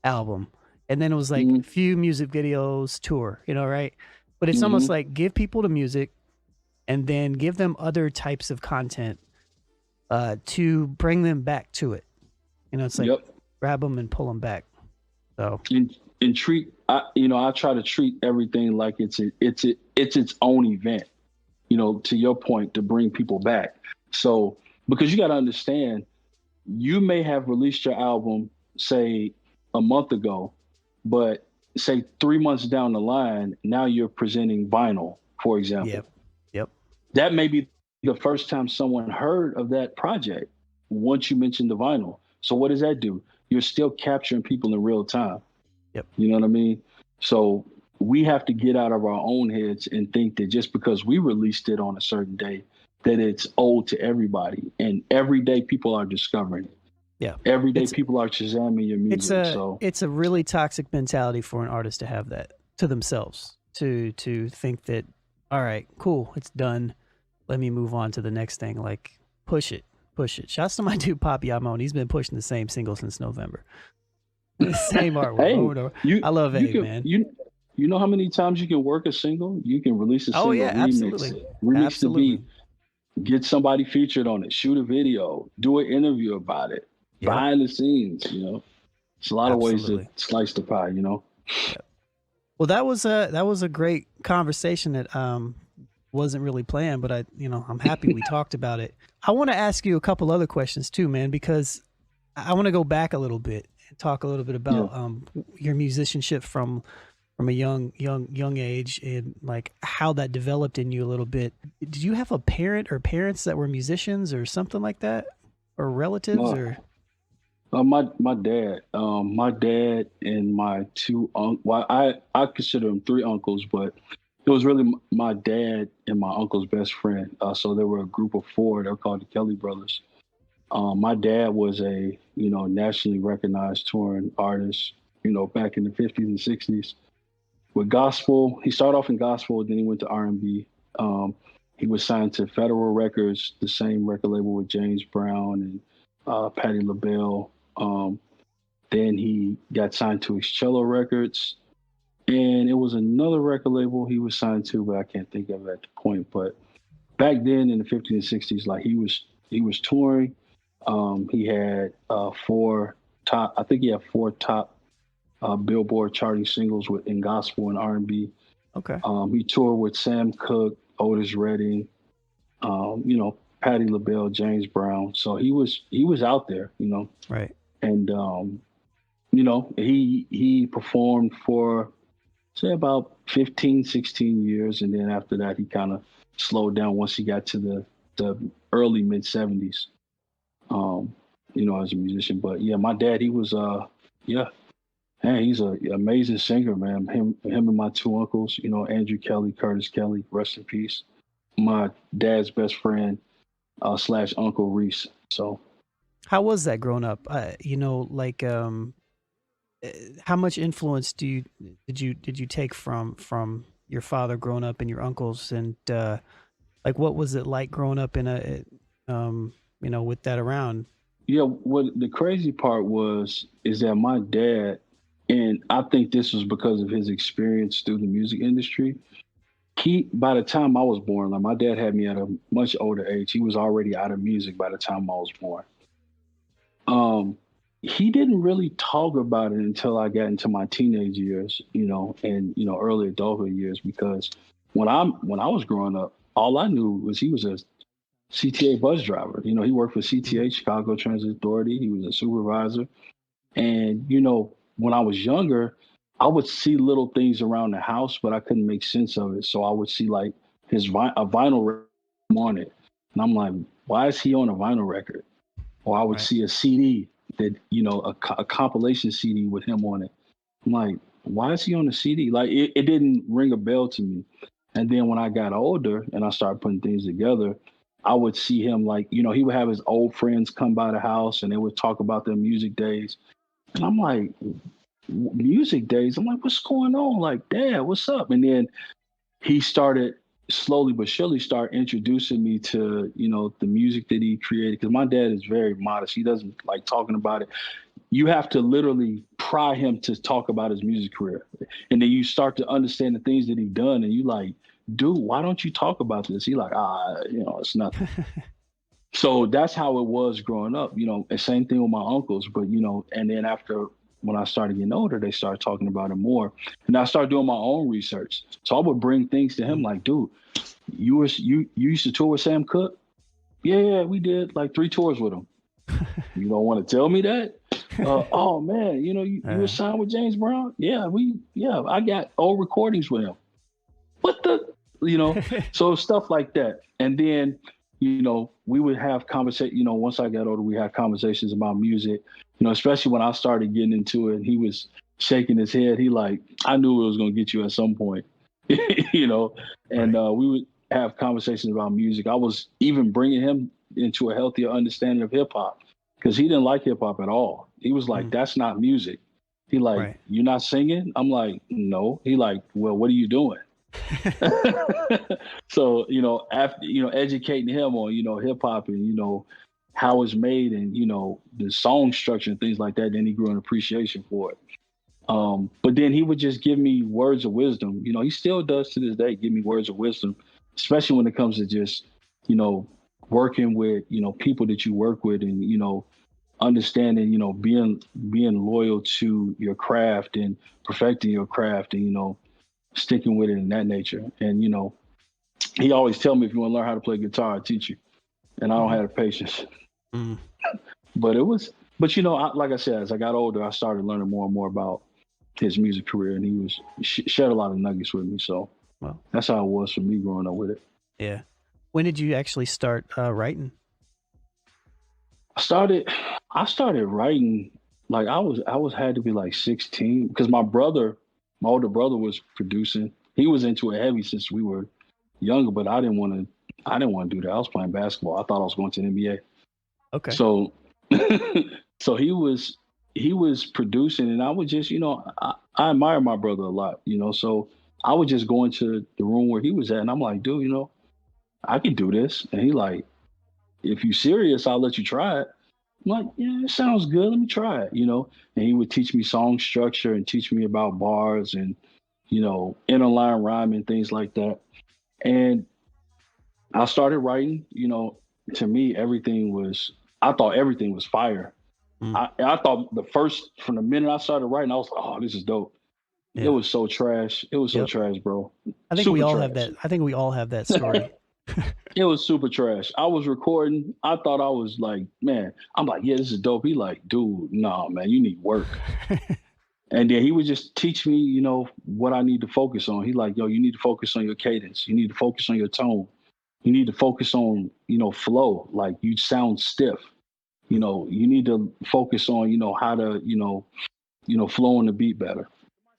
album. And then it was like a few music videos, tour, right? But it's almost like give people the music and then give them other types of content to bring them back to it. It's like grab them and pull them back. So and treat, I try to treat everything like it's its own event. To your point, to bring people back. So because you got to understand, you may have released your album, say, a month ago, but say 3 months down the line, now you're presenting vinyl, for example. That may be the first time someone heard of that project once you mentioned the vinyl. So what does that do? You're still capturing people in real time. You know what I mean? So we have to get out of our own heads and think that just because we released it on a certain day, that it's owed to everybody. And every day people are discovering it. Every day people are Shazamming your music. It's a really toxic mentality for an artist to have that to themselves, to think that, all right, cool, it's done. Let me move on to the next thing. Like, push it. Shouts to my dude, 𝗡𝗲𝘄 𝗢𝗋. He's been pushing the same single since November. The same artwork over and over. I love it, man. You know how many times you can work a single? You can release a single, remix the beat, get somebody featured on it, shoot a video, do an interview about it, behind the scenes, It's a lot of ways to slice the pie, Well, that was a great conversation that wasn't really planned, but I'm happy we talked about it. I want to ask you a couple other questions too, man, because I want to go back a little bit talk a little bit Yeah. about your musicianship from a young age, and like how that developed in you a little bit. Did you have a parent or parents that were musicians or something like that, or relatives, My or? my dad and my well, I consider them three uncles, but it was really my dad and my uncle's best friend. So there were a group of four. They're called the Kelly brothers. My dad was a nationally recognized touring artist. Back in the 50s and 60s with gospel. He started off in gospel, then he went to R&B. He was signed to Federal Records, the same record label with James Brown and Patti LaBelle. Then he got signed to 𝗡𝗲𝐄 Records, and it was another record label he was signed to, but I can't think of it at the point. But back then in the 50s and 60s, like he was touring. He had I think he had four top Billboard charting singles in gospel and R&B. Okay. He toured with Sam Cooke, Otis Redding, Patti LaBelle, James Brown. So he was out there, Right. and he performed for say about 15, 16 years, and then after that he kind of slowed down once he got to the early mid 70s. As a musician. But yeah, my dad, he was man, he's an amazing singer, man. Him and my two uncles, Andrew Kelly, Curtis Kelly, rest in peace. My dad's best friend / Uncle Reese. So How was that growing up? Like how much influence did you take from your father growing up and your uncles, and like what was it like growing up in a with that around? yeah, what the crazy part is that my dad, and I think this was because of his experience through the music industry. By the time I was born, like my dad had me at a much older age. He was already out of music by the time I was born. He didn't really talk about it until I got into my teenage years, and early adulthood years, because when I was growing up, all I knew was he was a CTA bus driver. He worked for CTA, Chicago Transit Authority. He was a supervisor. And, when I was younger, I would see little things around the house, but I couldn't make sense of it. So I would see like a vinyl record on it. And I'm like, why is he on a vinyl record? Or I would Right. see a CD that, a compilation CD with him on it. I'm like, why is he on the CD? Like it didn't ring a bell to me. And then when I got older and I started putting things together, I would see him like, he would have his old friends come by the house and they would talk about their music days. And I'm like, music days? I'm like, what's going on? Like, Dad, what's up? And then he started slowly but surely start introducing me to, the music that he created. Because my dad is very modest. He doesn't like talking about it. You have to literally pry him to talk about his music career. And then you start to understand the things that he's done. And you like, dude, why don't you talk about this? He like, it's nothing. So that's how it was growing up, and same thing with my uncles. But, and then after when I started getting older, they started talking about it more. And I started doing my own research. So I would bring things to him like, dude, you used to tour with Sam Cooke? Yeah, we did like 3 tours with him. You don't want to tell me that? Oh man, you were signed with James Brown? Yeah, I got old recordings with him. What the, so stuff like that. And then, we would have conversation, once I got older, we had conversations about music, especially when I started getting into it, and he was shaking his head. He like, I knew it was going to get you at some point, and Right. we would have conversations about music. I was even bringing him into a healthier understanding of hip hop because he didn't like hip hop at all. He was like, that's not music. He like, Right. you're not singing? I'm like, no. He like, well, what are you doing? So, after, educating him on, hip hop and, how it's made and, the song structure and things like that, then he grew an appreciation for it. But then he would just give me words of wisdom. He still does to this day, give me words of wisdom, especially when it comes to just, working with, people that you work with and, understanding, being loyal to your craft and perfecting your craft and, sticking with it in that nature. And, he always tell me, if you want to learn how to play guitar, I'll teach you. And I don't have the patience. But it was But like I said, as I got older, I started learning more and more about his music career, and shared a lot of nuggets with me. So Well, that's how it was for me growing up with it. yeah. When did you actually start writing? I started writing like I was had to be like 16 because my older brother was producing. He was into it heavy since we were younger, but I didn't want to do that. I was playing basketball. I thought I was going to the NBA. Okay. So so he was producing, and I would just, I admire my brother a lot, so I would just go into the room where he was at, and I'm like, dude, I can do this. And he like, if you serious, I'll let you try it. I'm like, yeah, it sounds good. Let me try it, And he would teach me song structure and teach me about bars and, interline rhyme and things like that. And I started writing, to me, I thought everything was fire. Mm, I thought from the minute I started writing, I was like, oh, this is dope. It yeah. was so trash. It was so Yep. trash, bro. I think we Super all have trash. that. I think we all have that story. It was super trash. I was recording. I thought I was like, man, I'm like, yeah, this is dope. He like, dude, nah, man, you need work. And then he would just teach me, what I need to focus on. He like, yo, you need to focus on your cadence. You need to focus on your tone. You need to focus on, flow. Like you sound stiff. You need to focus on, how to, flow on the beat better.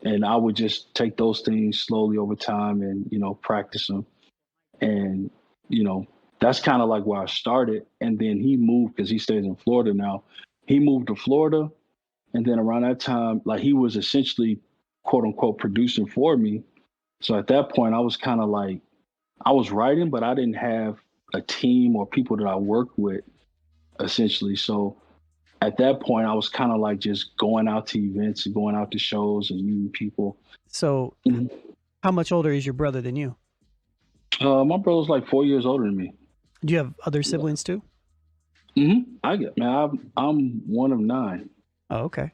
And I would just take those things slowly over time and, practice them. And, you know, that's kind of like where I started. And then he moved because he stays in Florida now. He moved to Florida. And then around that time, like he was essentially quote unquote producing for me. So at that point, I was kind of like, I was writing, but I didn't have a team or people that I worked with essentially. So at that point, I was kind of like just going out to events and going out to shows and meeting people. So, Mhm. how much older is your brother than you? My brother's like 4 years older than me. Do you have other siblings too? I get man. I'm one of nine. Oh, okay.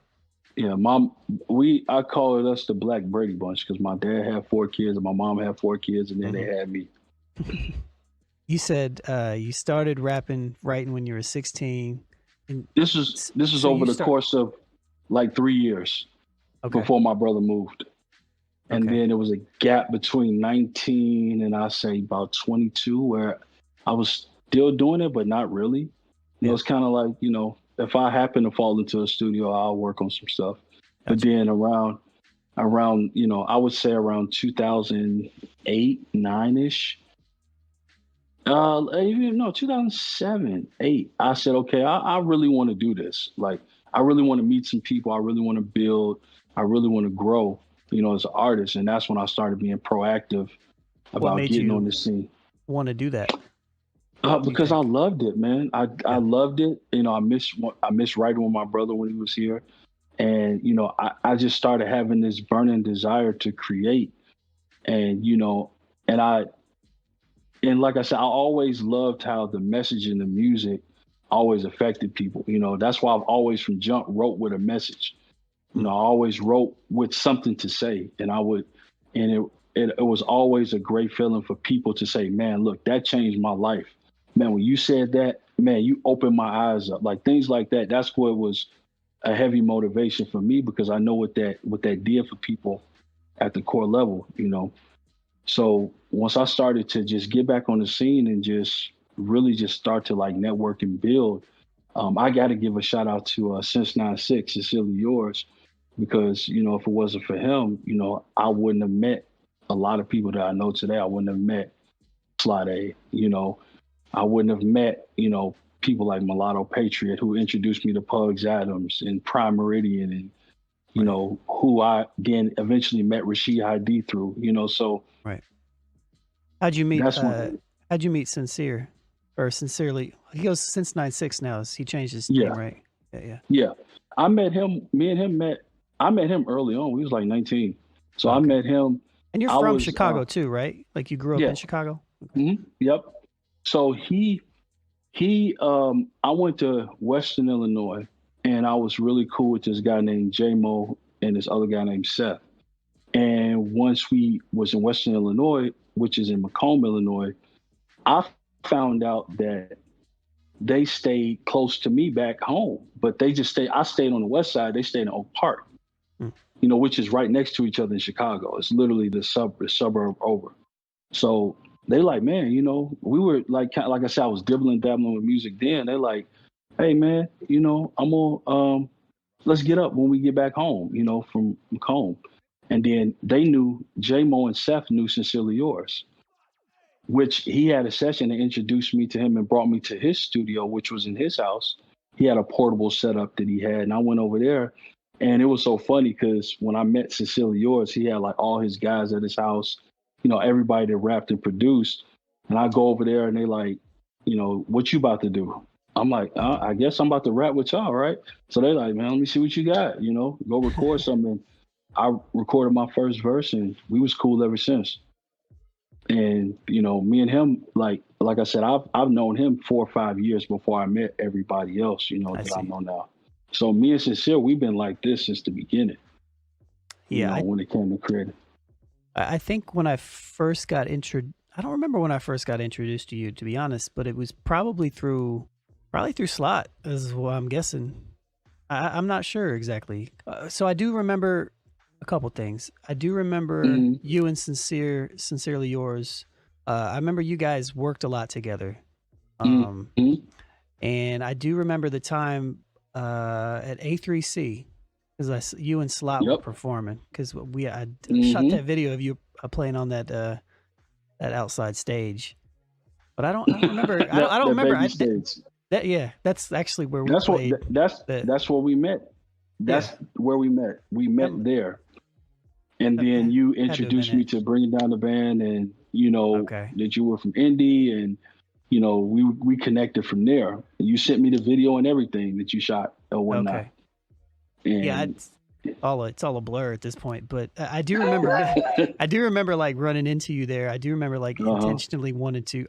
Yeah, I call it us the Black Brady Bunch because my dad had 4 kids and my mom had 4 kids, and then they had me. You said you started writing when you were 16. And This is so over the course of like 3 years Okay. before my brother moved, and Okay. then there was a gap between 19 and I say about 22 where I was still doing it, but not really. Yeah. It's kind of like if I happen to fall into a studio, I'll work on some stuff. But Gotcha. then around I would say around 2008, 9ish. Even no, 2007, 8. I said, okay, I really want to do this. Like, I really want to meet some people. I really want to build. I really want to grow, as an artist. And that's when I started being proactive What about made getting you on the scene. want to do that? Because I loved it, man. I loved it. I miss writing with my brother when he was here. And, I just started having this burning desire to create. And, and like I said, I always loved how the message in the music always affected people. That's why I've always from jump wrote with a message. I always wrote with something to say, and it was always a great feeling for people to say, "Man, look, that changed my life." Man, when you said that, man, you opened my eyes up. Like things like that. That's what was a heavy motivation for me because I know what that did for people at the core level. So once I started to just get back on the scene and just really just start to like network and build, I got to give a shout out to Since 96, Sincerely Yours, because if it wasn't for him, I wouldn't have met a lot of people that I know today. I wouldn't have met Slade, I wouldn't have met people like Mulatto Patriot who introduced me to Pugs Adams and Prime Meridian and who I then eventually met Rashid Hadi through. So Right. How'd you meet? that's when. How'd you meet Sincere, or Sincerely? He goes since 96 now. He changed his Yeah. name, right? Yeah. Yeah. I met him. Me and him met. I met him early on. We was like 19. So I Okay. met him. And you're I from was, Chicago too, right? Like you grew up Yeah. in Chicago. Yep. So I went to Western Illinois, and I was really cool with this guy named J-Mo and this other guy named Seth. And once we was in Western Illinois, which is in Macomb, Illinois, I found out that they stayed close to me back home, but they just stayed. I stayed on the west side. They stayed in Oak Park, which is right next to each other in Chicago. It's literally the suburb over. So they like, man, we were like I said, I was dabbling with music then. They're like, hey man, I'm gonna let's get up when we get back home, from home. And then they knew J-Mo and Seth knew Sincerely Yours, which he had a session that introduced me to him and brought me to his studio, which was in his house. He had a portable setup that he had, and I went over there. And it was so funny because when I met Sincerely Yours, he had like all his guys at his house, everybody that rapped and produced. And I go over there and they like, what you about to do? I'm like, I guess I'm about to rap with y'all, right? So they're like, man, let me see what you got, go record something. I recorded my first verse and we was cool ever since. And, me and him, like I said, I've known him 4 or 5 years before I met everybody else, that I know now. So me and Sincere, we've been like this since the beginning. Yeah. When it came to creating. I think when I first got I don't remember when I first got introduced to you, to be honest, but it was probably through Slot, is what I'm guessing. I'm not sure exactly. So I do remember a couple things. I do remember you and Sincerely Yours. I remember you guys worked a lot together. And I do remember the time at A3C, because you and Slot were performing, because I shot that video of you playing on that outside stage. But I don't remember. I don't remember. That's actually where we played. That's where we met. That's where we met. We met there. And then you introduced me to bringing down the band, and that you were from Indy, and we connected from there. You sent me the video and everything that you shot or whatnot. Okay. And it's all a blur at this point, but I do remember. I do remember like running into you there. I do remember like intentionally wanted to.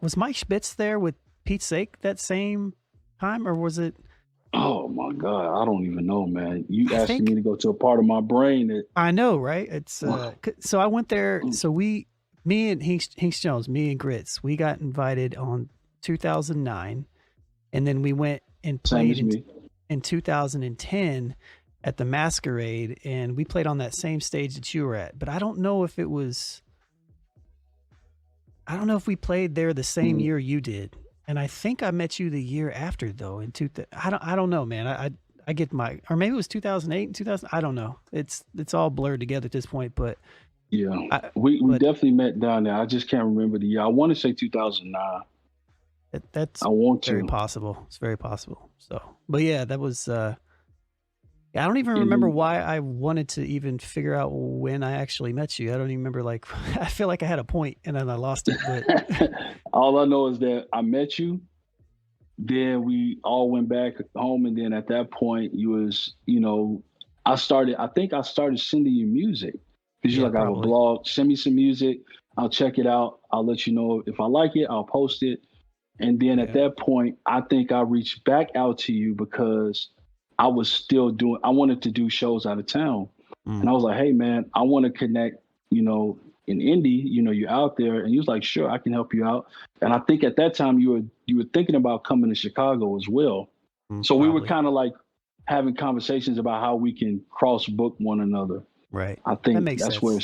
Was Mike Spitz there with Pete's Sake that same time, or was it? Oh my God, I don't even know, man. You asking me to go to a part of my brain that I know, right? It's so I went there. So me and Hinks Jones, me and Grits, we got invited on 2009, and then we went and played in 2010 at the Masquerade, and we played on that same stage that you were at. But I don't know if we played there the same year you did. And I think I met you the year after, though. I don't know, man. I get or maybe it was 2008 and 2000. I don't know. It's all blurred together at this point. But yeah, we definitely met down there. I just can't remember the year. I want to say 2009. That's very possible. It's very possible. So, but yeah, that was. I don't even remember why I wanted to even figure out when I actually met you. I don't even remember. Like, I feel like I had a point and then I lost it. But all I know is that I met you. Then we all went back home, and then at that point, you was, I think I started sending you music because you're like, I have a blog. Send me some music. I'll check it out. I'll let you know if I like it. I'll post it. And then at that point, I think I reached back out to you because I wanted to do shows out of town. And I was like, hey man, I want to connect, in Indy, you're out there. And you was like, sure, I can help you out. And I think at that time you were thinking about coming to Chicago as well. So we were kind of like having conversations about how we can cross book one another. Right. I think that's where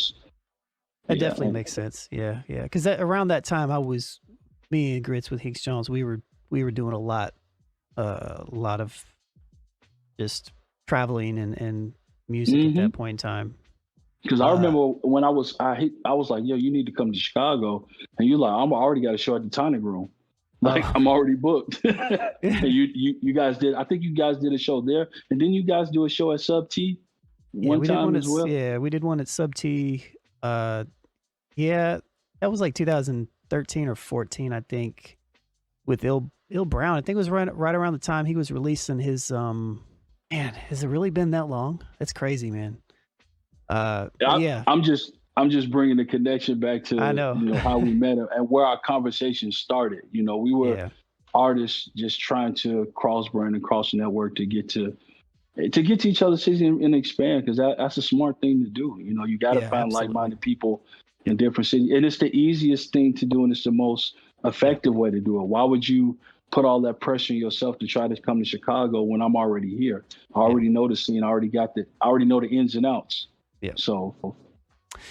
that definitely makes sense. Yeah. Yeah. Cause around that time me and Grits with Hinks Jones, we were doing a lot of just traveling and music at that point in time. Because I remember when I was like, yo, you need to come to Chicago, and you're like, I'm already got a show at the Tonic Room, like I'm already booked. And you guys did. I think you guys did a show there, and then you guys do a show at Sub T one time as well. Yeah, we did one at Sub T. That was like 2013 or 14, I think, with Il Brown. I think it was right around the time he was releasing his Man, has it really been that long? That's crazy, man. I'm just bringing the connection back to how we met and where our conversation started. We were artists just trying to cross brand and cross network to get to each other's cities and expand, because that's a smart thing to do. You got to find like-minded people in different cities, and it's the easiest thing to do, and it's the most effective way to do it. Why would you put all that pressure on yourself to try to come to Chicago when I'm already here? I already know the scene. I already know the ins and outs. Yeah. So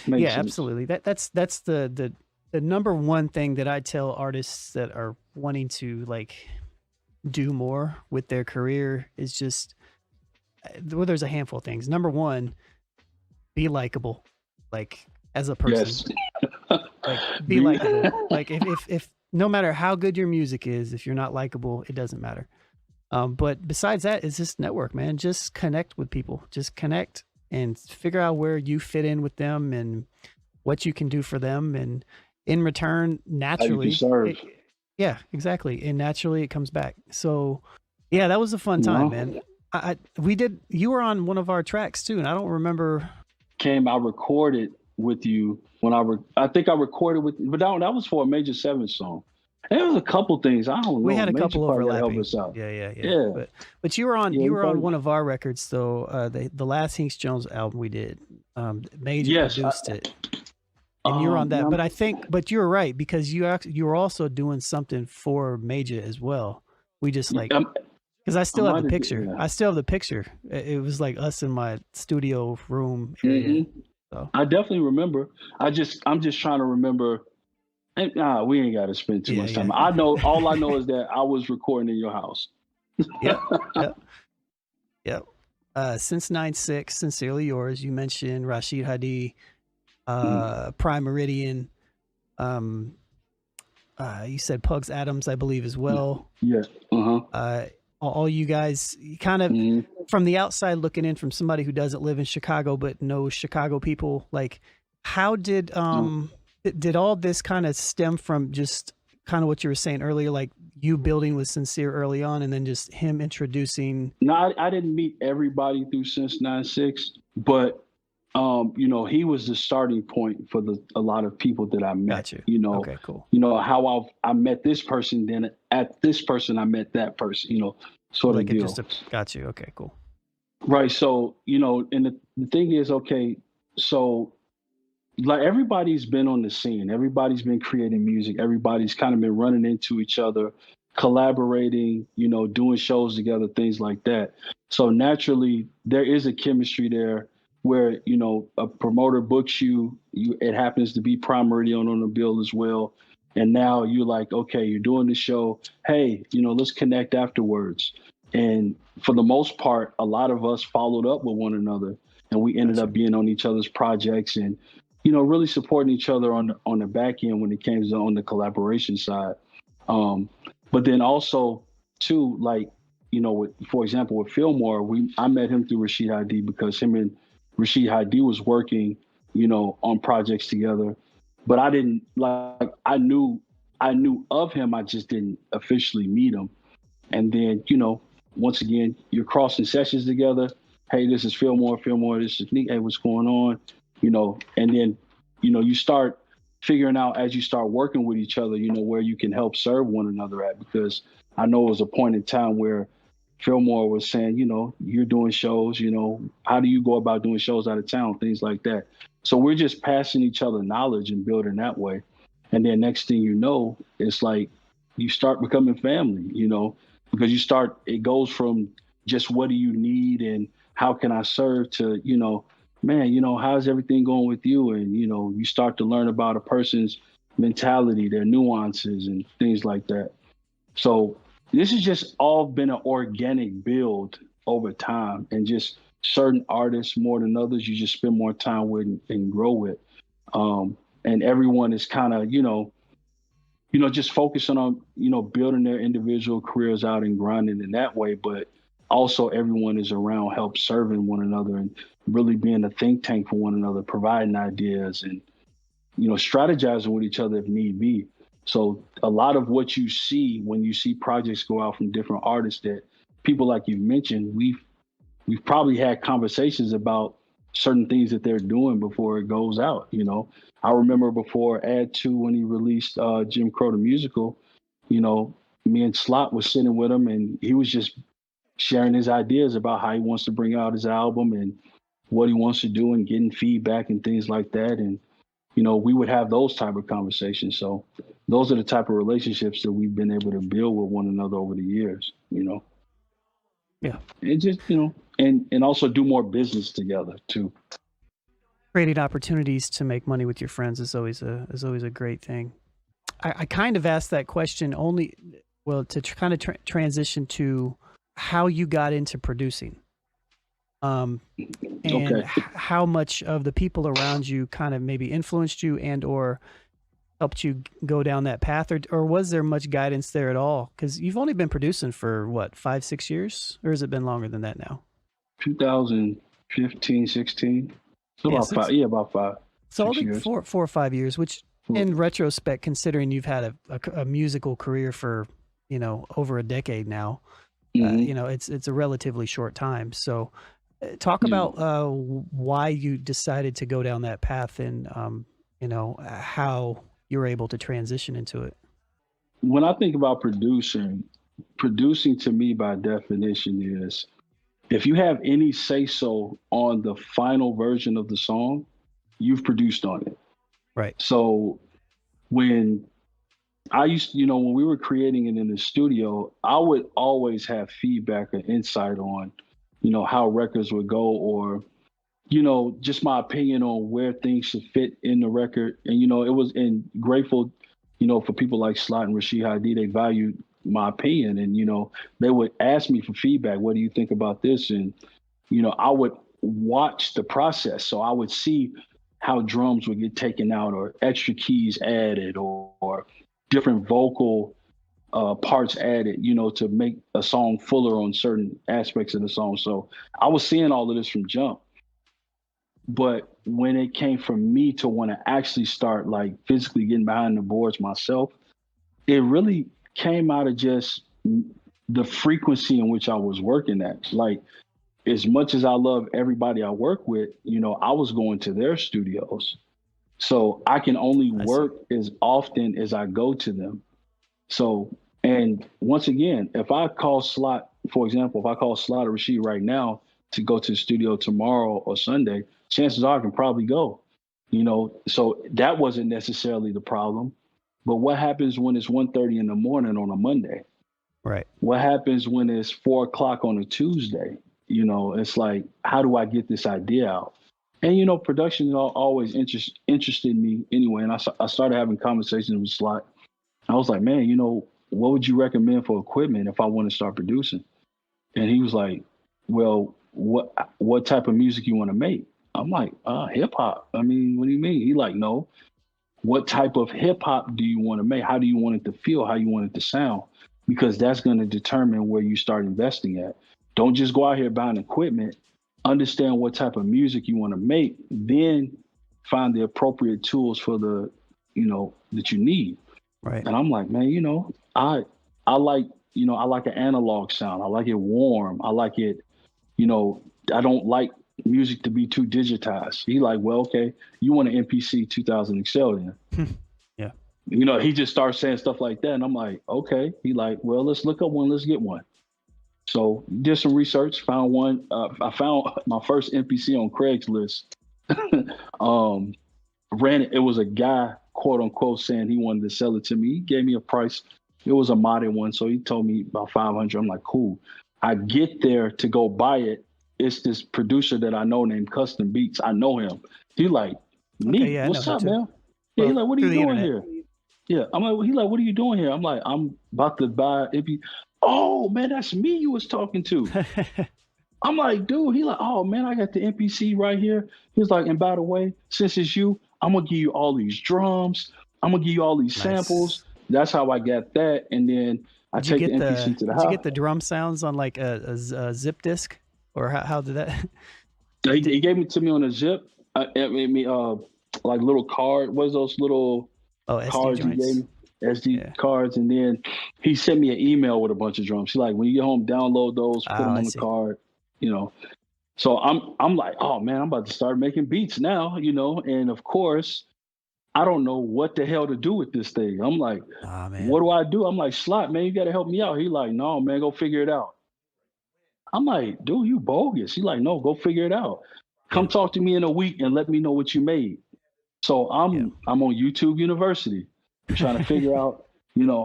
yeah, sense. Absolutely. That's the number one thing that I tell artists that are wanting to like do more with their career is just, well, there's a handful of things. Number one, be likable, like as a person. Yes. Like be likable. Like if no matter how good your music is, if you're not likable, it doesn't matter. But besides that, it's just network, man. Just connect with people. Just connect and figure out where you fit in with them and what you can do for them. And in return, naturally, yeah, exactly. And naturally it comes back. So yeah, that was a fun time, man. You were on one of our tracks too, and I don't remember. I recorded with you when I think I recorded with, but that was for a Major 7 song. And there was a couple things, I don't know. We had a couple overlapping. Help us out. Yeah. But you were on one of our records though. The last 𝐂𝐫𝐄 album we did. Major produced it. And you were on that, but you were right, because you were also doing something for Major as well. We just like, because I still have the picture. I still have the picture. It was like us in my studio room area. Mm-hmm. So. I definitely remember. I'm just trying to remember. And we ain't got to spend too much time. I know, all I know is that I was recording in your house. Yep. Since 9/6, Sincerely Yours. You mentioned Rashid Hadi. Prime Meridian, you said Pugs Adams, I believe, as well. Yes. All you guys, kind of from the outside looking in, from somebody who doesn't live in Chicago but knows Chicago people, like how did all this kind of stem from just kind of what you were saying earlier, like you building with Sincere early on and then just him introducing? No, I didn't meet everybody through Since 9/6, but he was the starting point for a lot of people that I met. Gotcha. Okay, cool. How I met this person, then at this person I met that person. Sort of deal. Got you. Okay, cool. Right. So and the thing is, okay, so like everybody's been on the scene. Everybody's been creating music. Everybody's kind of been running into each other, collaborating. Doing shows together, things like that. So naturally, there is a chemistry there, where a promoter books you, it happens to be Prime Meridian on the bill as well, and now you're like, okay, you're doing the show, hey, let's connect afterwards. And for the most part, a lot of us followed up with one another, and we ended up being on each other's projects and really supporting each other on the back end when it came to on the collaboration side. But then also too, like for example with Fillmore, I met him through Rashid Hadi, because him and Rashid Hadi was working, on projects together, but I didn't I knew of him. I just didn't officially meet him. And then, once again, you're crossing sessions together. Hey, this is Fillmore, this is Neak. Hey, what's going on? And then, you start figuring out as you start working with each other, where you can help serve one another at, because I know it was a point in time where Fillmore was saying, you're doing shows, how do you go about doing shows out of town, things like that. So we're just passing each other knowledge and building that way. And then next thing you know, it's like you start becoming family, because it goes from just what do you need and how can I serve to, man, how's everything going with you? And, you start to learn about a person's mentality, their nuances and things like that. So this has just all been an organic build over time, and just certain artists more than others, you just spend more time with and grow with. And everyone is kind of, just focusing on, building their individual careers out and grinding in that way. But also everyone is around help serving one another and really being a think tank for one another, providing ideas and, strategizing with each other if need be. So a lot of what you see when you see projects go out from different artists, that people like you mentioned, we've probably had conversations about certain things that they're doing before it goes out. I remember before Add 2, when he released Jim Crow the Musical, me and Slot was sitting with him, and he was just sharing his ideas about how he wants to bring out his album and what he wants to do, and getting feedback and things like that. And we would have those type of conversations. So those are the type of relationships that we've been able to build with one another over the years, you know. Yeah. And just, you know, and also do more business together too. Creating opportunities to make money with your friends is always a great thing. I kind of asked that question only, well, to kind of transition to how you got into producing. And Okay. how much of the people around you kind of maybe influenced you and or helped you go down that path, or was there much guidance there at all? Because you've only been producing for what, 5-6 years, or has it been longer than that now? 2015, 16. So Yeah, about five, about 5, so 6 years. 4 or 5 years, which in retrospect, considering you've had a musical career for, you know, over a decade now, you know, it's a relatively short time. So talk about why you decided to go down that path and, you know, how you were able to transition into it. When I think about producing to me by definition is if you have any say-so on the final version of the song, you've produced on it. Right. So when I used to, you know, when we were creating it in the studio, I would always have feedback or insight on, you know, how records would go, or, you know, just my opinion on where things should fit in the record. And, you know, it was grateful, you know, for people like 𝗡𝗲𝘄 𝗢𝗲, they valued my opinion. And, you know, they would ask me for feedback. What do you think about this? And, you know, I would watch the process. So I would see how drums would get taken out or extra keys added or different vocal parts added, you know, to make a song fuller on certain aspects of the song. So I was seeing all of this from jump. But when it came from me to want to actually start like physically getting behind the boards myself, it really came out of just the frequency in which I was working at. Like, as much as I love everybody I work with, you know, I was going to their studios. So I can only work as often as I go to them. So, and once again, if I call Slot, for example, if I call Slot or Rashid right now to go to the studio tomorrow or Sunday, chances are I can probably go, you know. So that wasn't necessarily the problem. But what happens when it's 1:30 in the morning on a Monday? Right. What happens when it's 4 o'clock on a Tuesday? You know, it's like, how do I get this idea out? And, you know, production always interested me anyway. And I started having conversations with Slot. I was like, man, you know, what would you recommend for equipment if I want to start producing? And he was like, well, what type of music you want to make? I'm like, hip hop. I mean, what do you mean? He like, no. What type of hip hop do you want to make? How do you want it to feel? How you want it to sound? Because that's going to determine where you start investing at. Don't just go out here buying equipment. Understand what type of music you want to make, then find the appropriate tools for the, you know, that you need. Right. And I'm like, man, you know, I like, you know, I like an analog sound. I like it warm. I like it, you know, I don't like music to be too digitized. He like, well, okay, you want an MPC 2000 𝗡𝐿 then. Yeah. You know, he just starts saying stuff like that. And I'm like, okay. He like, well, let's look up one. Let's get one. So did some research, found one. I found my first MPC on Craigslist. Ran it. It was a guy, quote unquote, saying he wanted to sell it to me. He gave me a price. It was a modded one. So he told me about 500. I'm like, cool. I get there to go buy it. It's this producer that I know named Custom Beats. I know him. He like, Neak, okay, yeah, what's up, man? Yeah, he like, what are you doing internet. here? Yeah, I'm like, he like, what are you doing here? I'm like, I'm about to buy MP. Oh man, that's me you was talking to. I'm like, dude, he like, oh man, I got the MPC right here. He's like, and by the way, since it's you, I'm gonna give you all these drums. I'm gonna give you all these samples. That's how I got that. And then I take the MPC to the house. Did you get the drum sounds on like a zip disk, or how did that? He gave it to me on a zip. Like little card. What's those little cards he gave me? SD cards. And then he sent me an email with a bunch of drums. He's like, when you get home, download those, put them on the card, you know. So I'm like, oh man, I'm about to start making beats now, you know. And of course, I don't know what the hell to do with this thing. I'm like, what do I do? I'm like, Slot, man, you got to help me out. He like, no, man, go figure it out. I'm like, dude, you bogus. He like, no, go figure it out. Come talk to me in a week and let me know what you made. So I'm on YouTube University. I'm trying to figure out,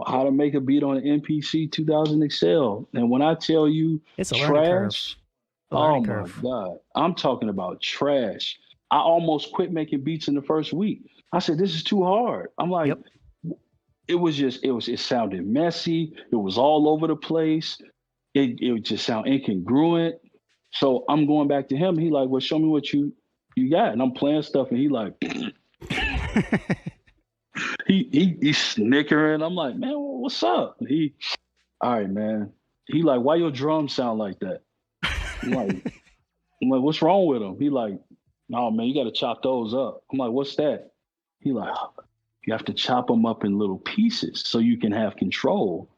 how to make a beat on an MPC 2000 XL. And when I tell you It's a learning curve. trash, A oh learning my curve. God, I'm talking about trash. I almost quit making beats in the first week. I said, this is too hard. I'm like, Yep. it sounded messy. It was all over the place. It would just sound incongruent. So I'm going back to him. He like, well, show me what you got. And I'm playing stuff, and he like, he's snickering. I'm like, man, what's up? All right, man. He like, why your drums sound like that? I'm like, what's wrong with him? He like, no, man, you got to chop those up. I'm like, what's that? He like, you have to chop them up in little pieces so you can have control.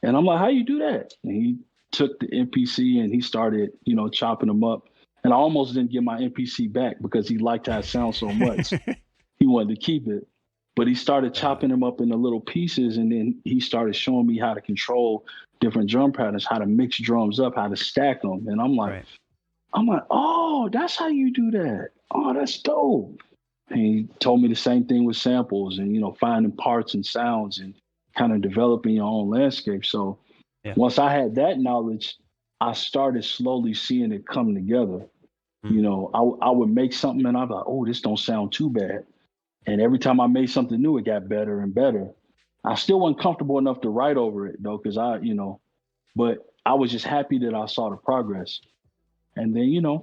And I'm like, how you do that? And he took the MPC and he started, chopping them up. And I almost didn't get my MPC back because he liked how it sounds so much. He wanted to keep it. But he started chopping them up into little pieces, and then he started showing me how to control different drum patterns, how to mix drums up, how to stack them. And I'm like, oh, that's how you do that. Oh, that's dope. And he told me the same thing with samples and, finding parts and sounds and kind of developing your own landscape. So once I had that knowledge, I started slowly seeing it come together. I would make something and I'd be like, oh, this don't sound too bad. And every time I made something new, it got better and better. I still wasn't comfortable enough to write over it though, because but I was just happy that I saw the progress. And then,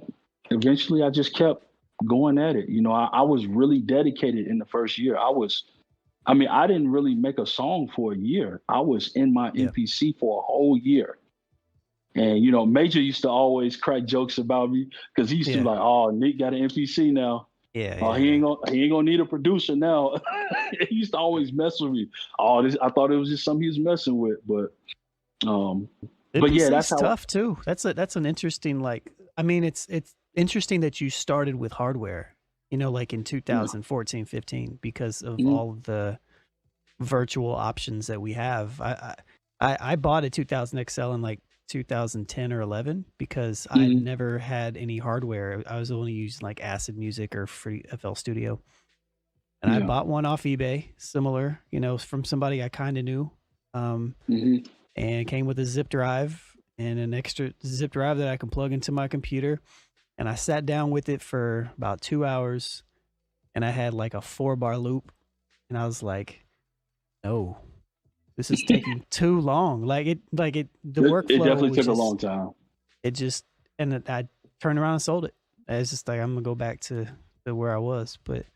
eventually I just kept going at it. I was really dedicated in the first year. I didn't really make a song for a year. I was in my MPC for a whole year. And, Major used to always crack jokes about me because he used to be like, oh, Neak got an MPC now. He ain't gonna need a producer now. He used to always mess with me. I thought it was just something he was messing with, but that's tough too. That's an interesting it's interesting that you started with hardware, like in 2014, 15, because of all of the virtual options that we have. I bought a 2000 XL in like 2010 or 11 because I never had any hardware. I was only using like Acid Music or Free FL Studio. And I bought one off eBay, similar, from somebody I kind of knew. And it came with a zip drive and an extra zip drive that I can plug into my computer. And I sat down with it for about 2 hours and I had like a 4-bar loop. And I was like, no, this is taking too long. The workflow. It definitely took a long time. And I turned around and sold it. It's just like, I'm going to go back to where I was. But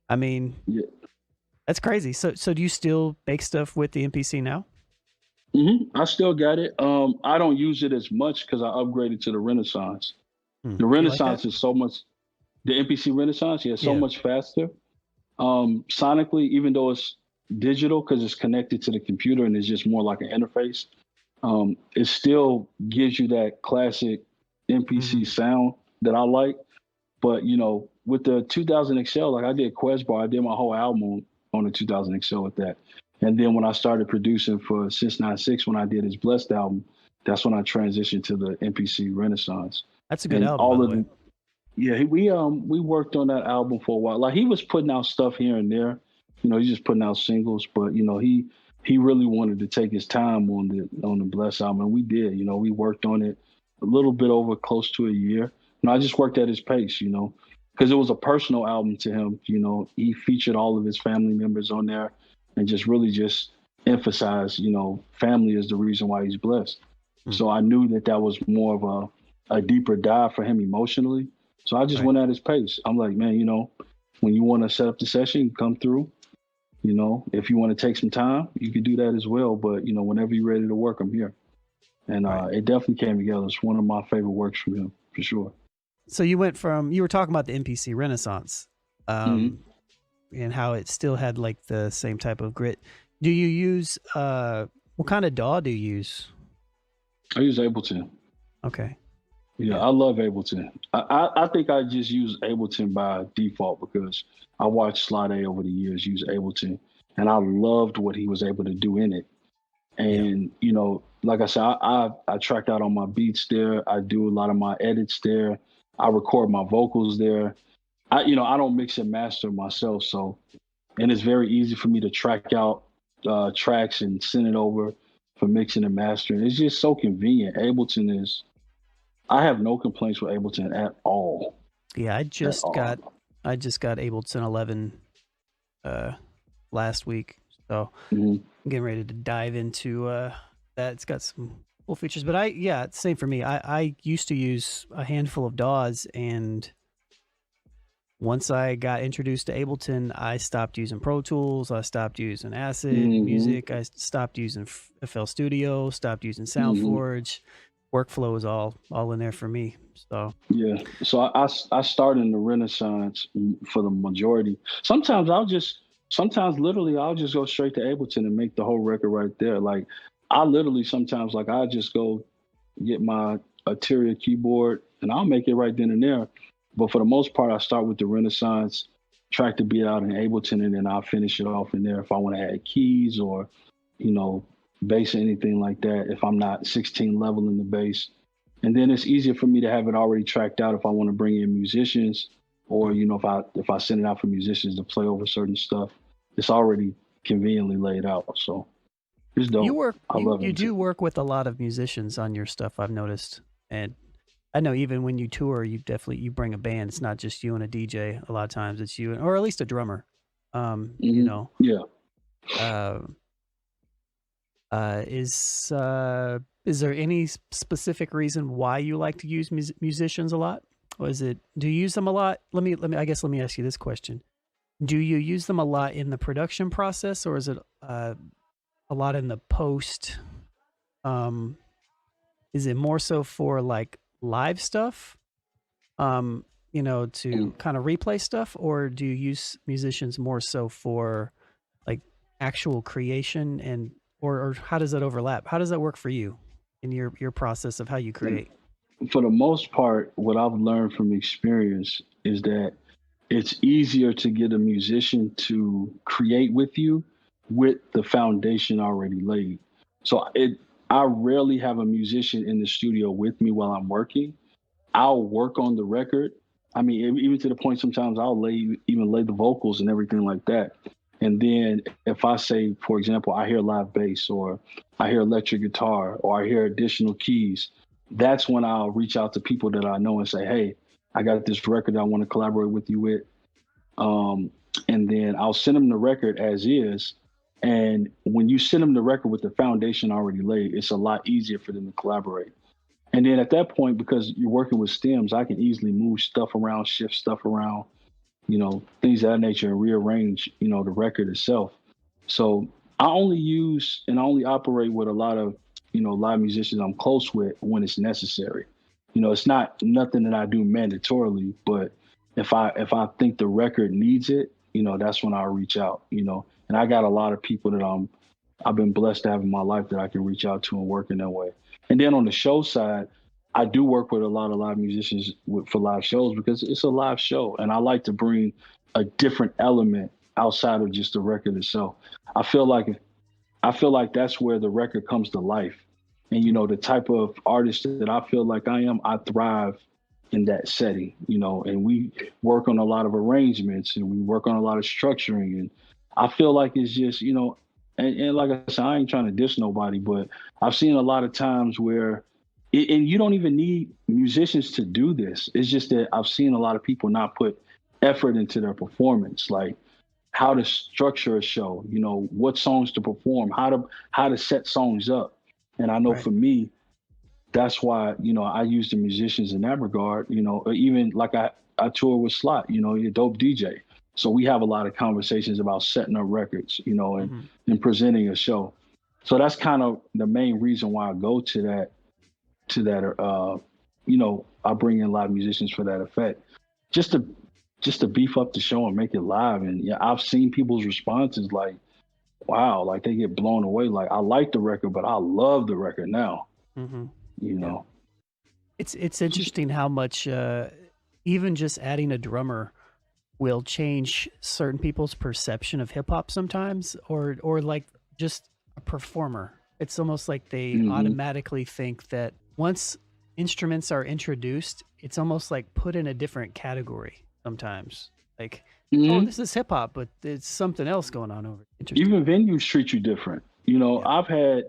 that's crazy. So do you still make stuff with the MPC now? I still got it. I don't use it as much because I upgraded to the Renaissance. The Renaissance is so much, the MPC Renaissance, so much faster. Sonically, even though it's digital because it's connected to the computer and it's just more like an interface, it still gives you that classic MPC sound that I like. But with the 2000 XL, like I did 𝗏𝗲𝐻, I did my whole album on the 2000 XL with that. And then when I started producing for 696, when I did his Blessed album, that's when I transitioned to the MPC Renaissance. That's a good album, by the way. Yeah, we worked on that album for a while. Like he was putting out stuff here and there. He's just putting out singles, but he really wanted to take his time on the Blessed album, and we did. We worked on it a little bit over close to a year. I just worked at his pace, because it was a personal album to him. He featured all of his family members on there, and just really just emphasized, family is the reason why he's blessed. So I knew that was more of a deeper dive for him emotionally. So I just went at his pace. I'm like, man, when you want to set up the session, come through. If you want to take some time, you can do that as well. But, whenever you're ready to work, I'm here. And it definitely came together. It's one of my favorite works from him, for sure. So you went from, you were talking about the MPC Renaissance and how it still had like the same type of grit. Do you use, what kind of DAW do you use? I use Ableton. Okay. Yeah, I love Ableton. I think I just use Ableton by default because I watched 𝗏𝗏 over the years use Ableton, and I loved what he was able to do in it. And, like I said, I tracked out on my beats there. I do a lot of my edits there. I record my vocals there. I don't mix and master myself. So and it's very easy for me to track out tracks and send it over for mixing and mastering. It's just so convenient. Ableton is. I have no complaints with Ableton at all. Yeah, I just got Ableton 11 last week, so I'm getting ready to dive into that. It's got some cool features, but it's same for me. I used to use a handful of DAWs, and once I got introduced to Ableton, I stopped using Pro Tools. I stopped using Acid Music. I stopped using FL Studio. Stopped using SoundForge. Workflow is all in there for me. So yeah. So I started in the Renaissance for the majority. Sometimes literally I'll just go straight to Ableton and make the whole record right there. Like I literally sometimes I just go get my 𝗡𝗲𝐄 keyboard and I'll make it right then and there. But for the most part, I start with the Renaissance, track the beat out in Ableton, and then I'll finish it off in there if I want to add keys or, bass or anything like that, if I'm not 16 level in the bass. And then it's easier for me to have it already tracked out if I want to bring in musicians or, if I send it out for musicians to play over certain stuff. It's already conveniently laid out. So it's dope. You do work with a lot of musicians on your stuff, I've noticed. And I know even when you tour, you bring a band. It's not just you and a DJ. A lot of times it's you, or at least a drummer. Yeah. Is there any specific reason why you like to use musicians a lot? Or do you use them a lot? Let me ask you this question. Do you use them a lot in the production process, or is it a lot in the post? Is it more so for like live stuff, to kind of replay stuff, or do you use musicians more so for like actual creation and or how does that overlap? How does that work for you in your process of how you create? For the most part, what I've learned from experience is that it's easier to get a musician to create with you with the foundation already laid. So I rarely have a musician in the studio with me while I'm working. I'll work on the record. I mean, even to the point sometimes I'll lay the vocals and everything like that. And then if I say, for example, I hear live bass or I hear electric guitar or I hear additional keys, that's when I'll reach out to people that I know and say, hey, I got this record I want to collaborate with you with. And then I'll send them the record as is. And when you send them the record with the foundation already laid, it's a lot easier for them to collaborate. And then at that point, because you're working with stems, I can easily move stuff around, shift stuff around, things of that nature, and rearrange, the record itself. So I only use and I only operate with a lot of, live musicians I'm close with when it's necessary. It's not nothing that I do mandatorily, but if I think the record needs it, that's when I'll reach out, and I got a lot of people that I've been blessed to have in my life that I can reach out to and work in that way. And then on the show side, I do work with a lot of live musicians for live shows because it's a live show. And I like to bring a different element outside of just the record itself. I feel like that's where the record comes to life. And, the type of artist that I feel like I am, I thrive in that setting, and we work on a lot of arrangements and we work on a lot of structuring. And I feel like it's just, and like I said, I ain't trying to diss nobody, but I've seen a lot of times where, and you don't even need musicians to do this. It's just that I've seen a lot of people not put effort into their performance, like how to structure a show, what songs to perform, how to set songs up. And I know for me, that's why, I use the musicians in that regard, even like I tour with Slot, you're a dope DJ. So we have a lot of conversations about setting up records, and presenting a show. So that's kind of the main reason why I go to that, I bring in live musicians for that effect, just to beef up the show and make it live. And yeah, I've seen people's responses like, wow, like they get blown away. Like, I like the record, but I love the record now. Yeah. It's interesting how much even just adding a drummer will change certain people's perception of hip hop sometimes, or like just a performer. It's almost like they automatically think that once instruments are introduced, it's almost like put in a different category sometimes. Like, oh, Hmm. this is hip hop, but it's something else going on over. Interesting. Even venues treat you different. You know, Yeah.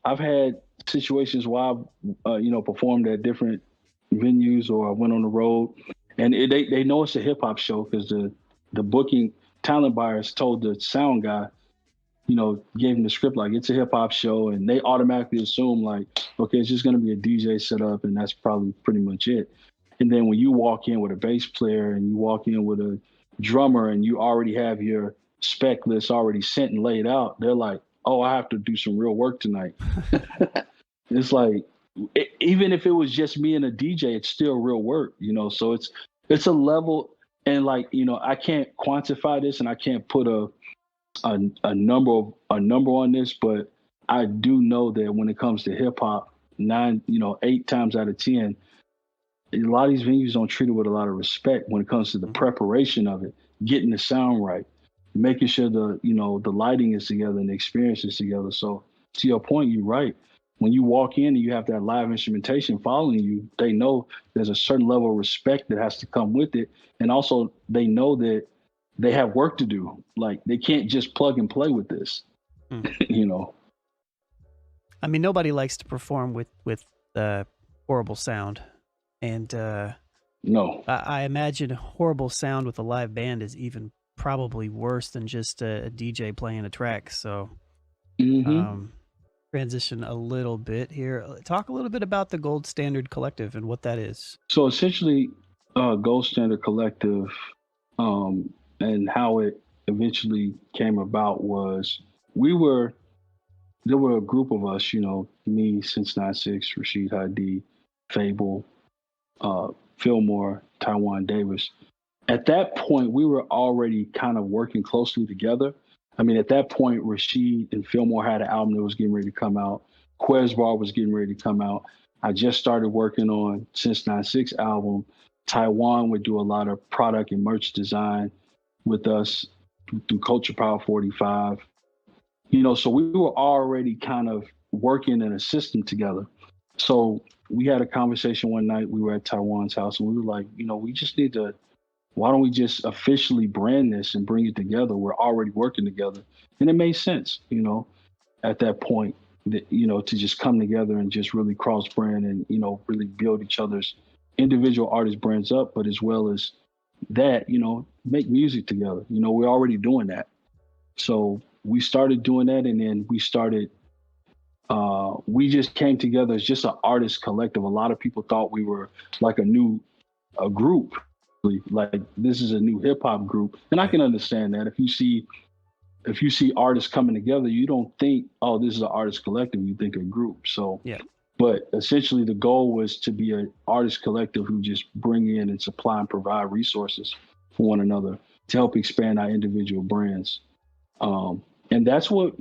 I've had situations where I've performed at different venues or I went on the road, and they know it's a hip hop show because the booking talent buyers told the sound guy, gave him the script like it's a hip hop show, and they automatically assume like, okay, it's just going to be a DJ set up, and that's probably pretty much it. And then when you walk in with a bass player and you walk in with a drummer and you already have your spec list already sent and laid out, they're like, oh, I have to do some real work tonight. It's like, even if it was just me and a DJ, it's still real work. So it's a level, and like, I can't quantify this and I can't put a number on this, but I do know that when it comes to hip hop, 8 times out of 10, a lot of these venues don't treat it with a lot of respect when it comes to the Mhm. preparation of it, getting the sound right, making sure the lighting is together and the experience is together. So to your point, you're right. When you walk in and you have that live instrumentation following you, they know there's a certain level of respect that has to come with it. And also they know that they have work to do. Like they can't just plug and play with this, Mm. you know. I mean, nobody likes to perform with horrible sound, and No. I imagine horrible sound with a live band is even probably worse than just a DJ playing a track. So, Hmm. um, transition a little bit here. Talk a little bit about the Gold Standard Collective and what that is. So essentially, Gold Standard Collective, um, and how it eventually came about was we were there were a group of us, me, since 96, Rashid Hadi, Fable, Fillmore, Taiwan Davis. At that point, we were already kind of working closely together. I mean, at that point, Rashid and Fillmore had an album that was getting ready to come out. 𝗏𝗄𝐻 was getting ready to come out. I just started working on Since 96 album. Taiwan would do a lot of product and merch design with us through Culture Power 45. So we were already kind of working in a system together. So we had a conversation one night. We were at Taiwan's house and we were like, we just need to, why don't we just officially brand this and bring it together? We're already working together. And it made sense, at that point, that, to just come together and just really cross brand and, really build each other's individual artist brands up, but as well as that, make music together. We're already doing that. So we started doing that, and then we just came together as just an artist collective. A lot of people thought we were like a group, like this is a new hip hop group, and I Right. can understand that. If you see artists coming together, you don't think, oh, this is an artist collective. You think a group. So, Yeah. but essentially, the goal was to be an artist collective who just bring in and supply and provide resources for one another to help expand our individual brands. Um, and that's what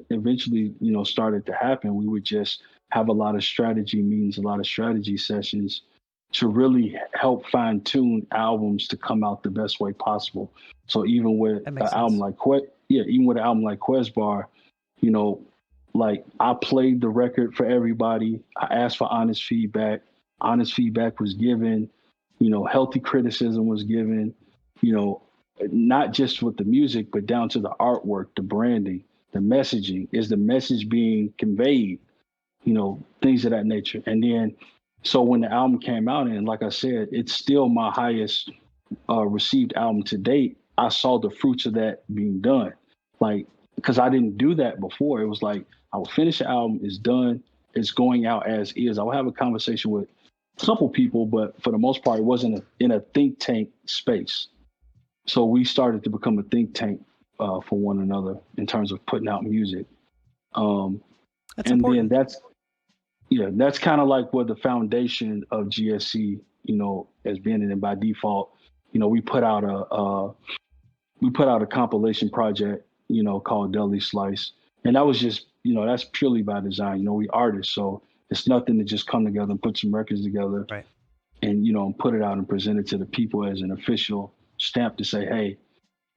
eventually, started to happen. We would just have a lot of strategy meetings, a lot of strategy sessions to really help fine tune albums to come out the best way possible. So even with That an makes album sense. like even with an album like 𝗏𝗄𝐻, you know, like I played the record for everybody. I asked for honest feedback. Honest feedback was given. Healthy criticism was given. You know, not just with the music, but down to the artwork, the branding, the messaging. Is the message being conveyed? Things of that nature. And then, so when the album came out, and like I said, it's still my highest received album to date. I saw the fruits of that being done. Like, because I didn't do that before. It was like, I would finish the album, it's done, it's going out as is. I would have a conversation with a couple people, but for the most part, it wasn't in a think tank space. So we started to become a think tank for one another in terms of putting out music. Um, That's and then important. that's kind of like what the foundation of GSC, has been. And then by default, we put out a compilation project, called Deli Slice. And that was just, that's purely by design. We artists, so it's nothing to just come together and put some records together Right. and, put it out and present it to the people as an official stamp to say, hey,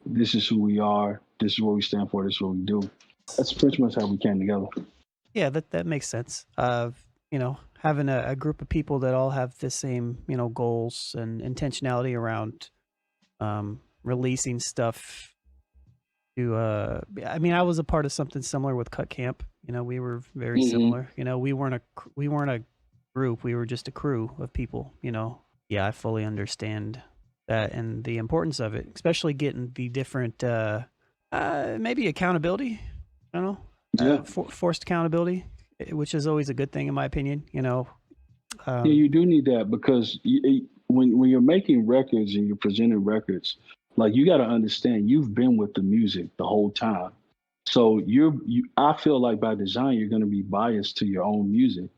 this is who we are. This is what we stand for. This is what we do. That's pretty much how we came together. Yeah, that makes sense. Having a group of people that all have the same, goals and intentionality around releasing stuff to I mean, I was a part of something similar with Cut Camp. You know, we were very similar. You know, we weren't a group, we were just a crew of people, you know. Yeah, I fully understand that and the importance of it, especially getting the different maybe accountability. I don't know. Forced accountability, which is always a good thing in my opinion, you know. Yeah, you do need that because when you're making records and you're presenting records, like you got to understand you've been with the music the whole time. So I feel like by design you're going to be biased to your own music.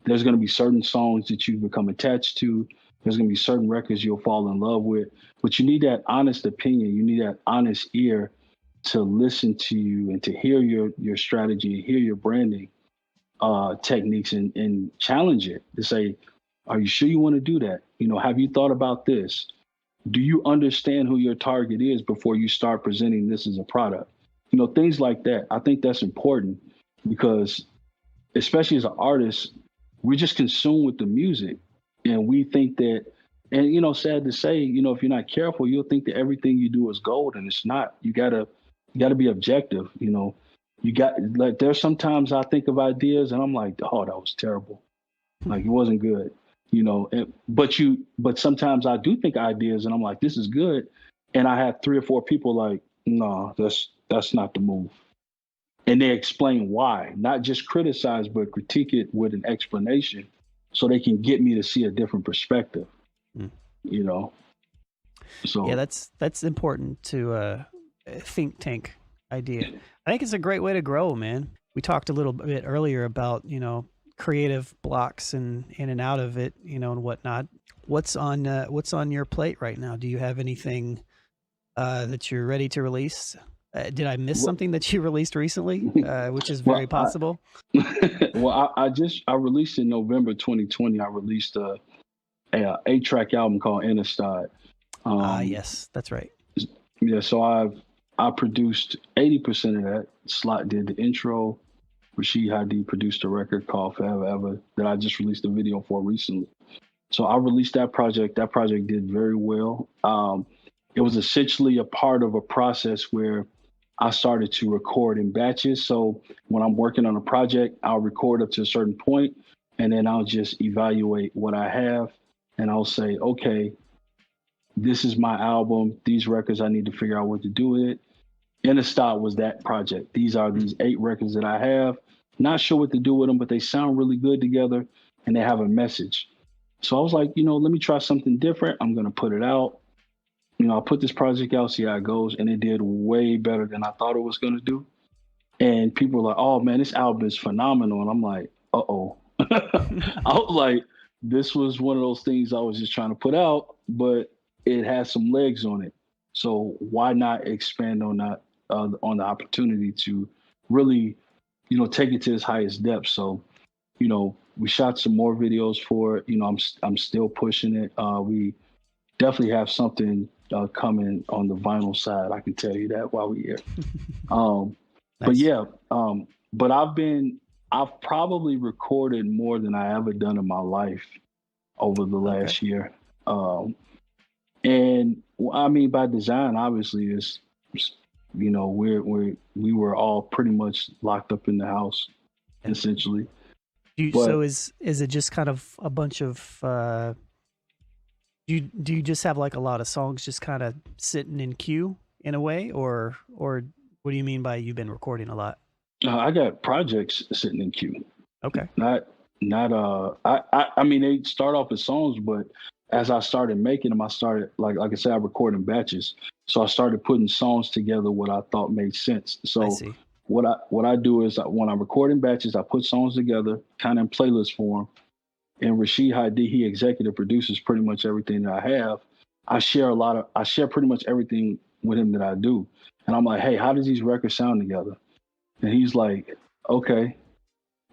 There's going to be certain songs that you become attached to. There's going to be certain records you'll fall in love with. But you need that honest opinion. You need that honest ear to listen to you and to hear your strategy, hear your branding techniques and challenge it to say, are you sure you want to do that? You know, have you thought about this? Do you understand who your target is before you start presenting this as a product? You know, things like that. I think that's important because especially as an artist, we're just consumed with the music and we think that, and, you know, sad to say, you know, if you're not careful, you'll think that everything you do is gold and it's not. You gotta be objective, you know. You got like there's sometimes I think of ideas and I'm like, oh, that was terrible. Like it wasn't good, you know. But sometimes I do think ideas and I'm like, this is good. And I have 3 or 4 people like, no, that's not the move. And they explain why, not just criticize, but critique it with an explanation so they can get me to see a different perspective, you know? So yeah, that's important to think tank idea. I think it's a great way to grow, man. We talked a little bit earlier about, you know, creative blocks and in and out of it, you know, and whatnot. What's on your plate right now? Do you have anything that you're ready to release? Did I miss something that you released recently, which is very possible? I released in November 2020. I released a 8-track album called 𝗔𝗓. Yes, that's right. Yeah, so I produced 80% of that. Slot did the intro. 𝗓𝗓 produced a record called 𝗓𝗓𝗱 that I just released a video for recently. So I released that project. That project did very well. It was essentially a part of a process where I started to record in batches. So when I'm working on a project, I'll record up to a certain point, and then I'll just evaluate what I have, and I'll say, okay, this is my album. These records, I need to figure out what to do with it. 𝗔𝗓𝗋 was that project. These are these 8 records that I have. Not sure what to do with them, but they sound really good together, and they have a message. So I was like, you know, let me try something different. I'm going to put it out. You know, I'll put this project out, see how it goes. And it did way better than I thought it was going to do. And people were like, oh, man, this album is phenomenal. And I'm like, uh-oh. I was like, this was one of those things I was just trying to put out, but it has some legs on it. So why not expand on that, on the opportunity to really, you know, take it to its highest depth. So, you know, we shot some more videos for it. You know, I'm still pushing it. We definitely have something coming on the vinyl side. I can tell you that while we're here. Nice. But yeah, but I've probably recorded more than I ever done in my life over the last year. And I mean, by design, obviously, is, you know, we were all pretty much locked up in the house, essentially. So is it just kind of a bunch of do you just have like a lot of songs just kind of sitting in queue in a way, or what do you mean by you've been recording a lot? I got projects sitting in queue. Okay. I mean, they start off as songs, but as I started making them, I started like I said, I record in batches. So I started putting songs together what I thought made sense. So what I do is when I record in batches, I put songs together, kind of in playlist form. And 𝗓𝗓, he executive produces pretty much everything that I have. I share pretty much everything with him that I do. And I'm like, hey, how does these records sound together? And he's like, okay,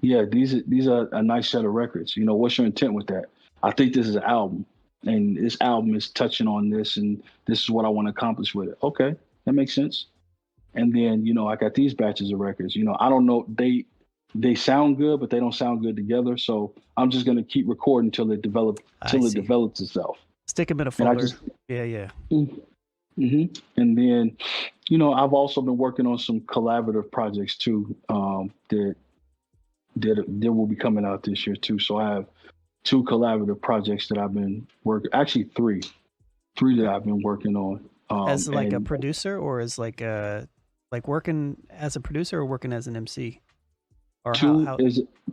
yeah, these are a nice set of records. You know, what's your intent with that? I think this is an album, and this album is touching on this, and this is what I want to accomplish with it. Okay, that makes sense. And then, you know, I got these batches of records. You know, I don't know, they sound good, but they don't sound good together. So I'm just going to keep recording until it develops itself. Stick them in a folder. Yeah. And then, you know, I've also been working on some collaborative projects too, that will be coming out this year too. So I have two collaborative projects that I've been working, actually three that I've been working on. As like a producer, or as like working as a producer, or working as an MC, or how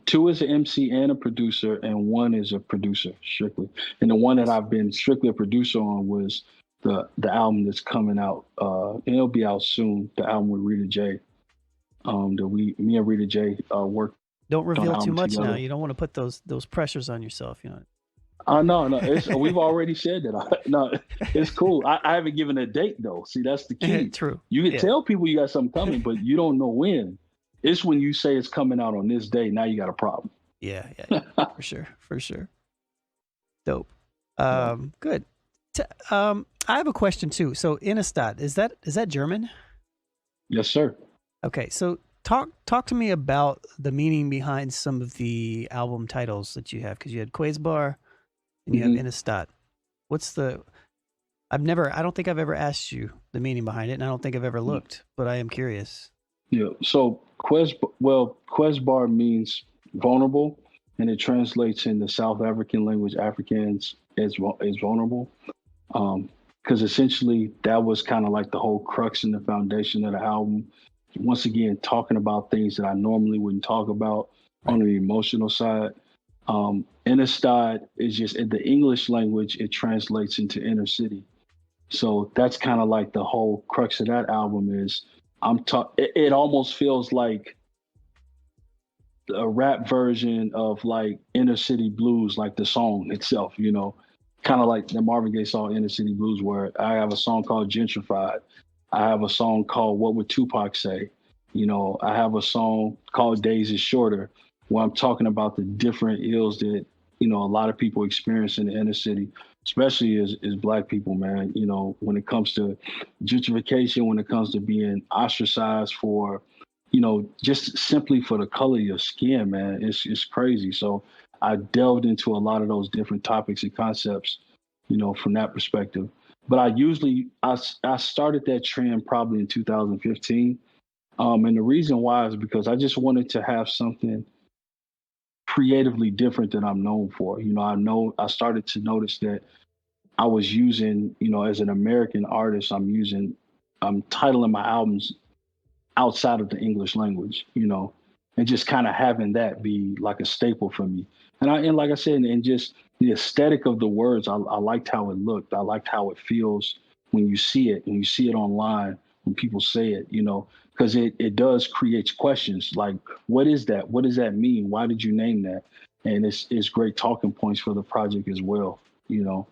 two is an MC and a producer, and one is a producer strictly. And the one that I've been strictly a producer on was the album that's coming out. And it'll be out soon. The album with Rita J. That me and Rita J worked. Don't reveal too much together. Now. You don't want to put those pressures on yourself, you know. No, we've already said that. No, it's cool. I haven't given a date though. See, that's the key. True. You can tell people you got something coming, but you don't know when. It's when you say it's coming out on this day. Now you got a problem. Yeah, for sure. Dope. Good. I have a question too. So, 𝗏𝗏, is that German? Yes, sir. Okay, so talk to me about the meaning behind some of the album titles that you have, because you had 𝗏𝗲𝗄 and you have 𝗏𝗏. What's the? I don't think I've ever asked you the meaning behind it, and I don't think I've ever looked, but I am curious. Yeah. So 𝗏𝗏𝗄 means vulnerable, and it translates in the South African language Afrikaans as vulnerable. Because essentially that was kind of like the whole crux and the foundation of the album. Once again, talking about things that I normally wouldn't talk about on the emotional side. 𝗏𝗏 is just, in the English language, it translates into inner city. So that's kind of like the whole crux of that album is it almost feels like a rap version of like Inner City Blues, like the song itself, you know, kind of like the Marvin Gaye song Inner City Blues, where I have a song called Gentrified. I have a song called What Would Tupac Say? You know, I have a song called Days is Shorter, where I'm talking about the different ills that, you know, a lot of people experience in the inner city, especially as Black people, man. You know, when it comes to gentrification, when it comes to being ostracized for, you know, just simply for the color of your skin, man, it's crazy. So I delved into a lot of those different topics and concepts, you know, from that perspective. But I started that trend probably in 2015. And the reason why is because I just wanted to have something creatively different than I'm known for. You know, I started to notice that I was using, you know, as an American artist, I'm titling my albums outside of the English language, you know, and just kind of having that be like a staple for me. And like I said, and just the aesthetic of the words, I liked how it looked. I liked how it feels when you see it online, when people say it, you know, because it does create questions like, what is that? What does that mean? Why did you name that? And it's great talking points for the project as well, you know.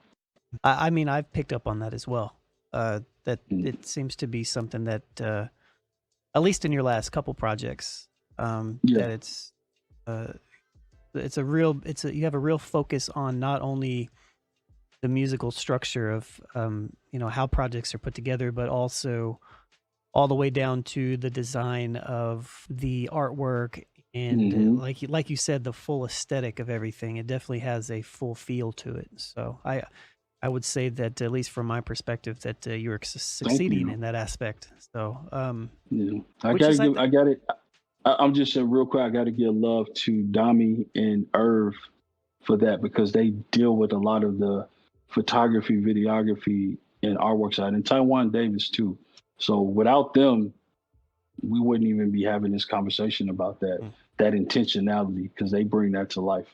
I mean, I've picked up on that as well. That it seems to be something that, at least in your last couple projects, that you have a real focus on not only the musical structure of, you know, how projects are put together, but also all the way down to the design of the artwork and like you said, the full aesthetic of everything. It definitely has a full feel to it. So I would say that, at least from my perspective, that you're succeeding in that aspect. So I'm just saying real quick, I got to give love to Dami and 𝗏𝗏 for that, because they deal with a lot of the photography, videography, and artwork side, and Taiwan Davis too. So without them, we wouldn't even be having this conversation about that intentionality, because they bring that to life.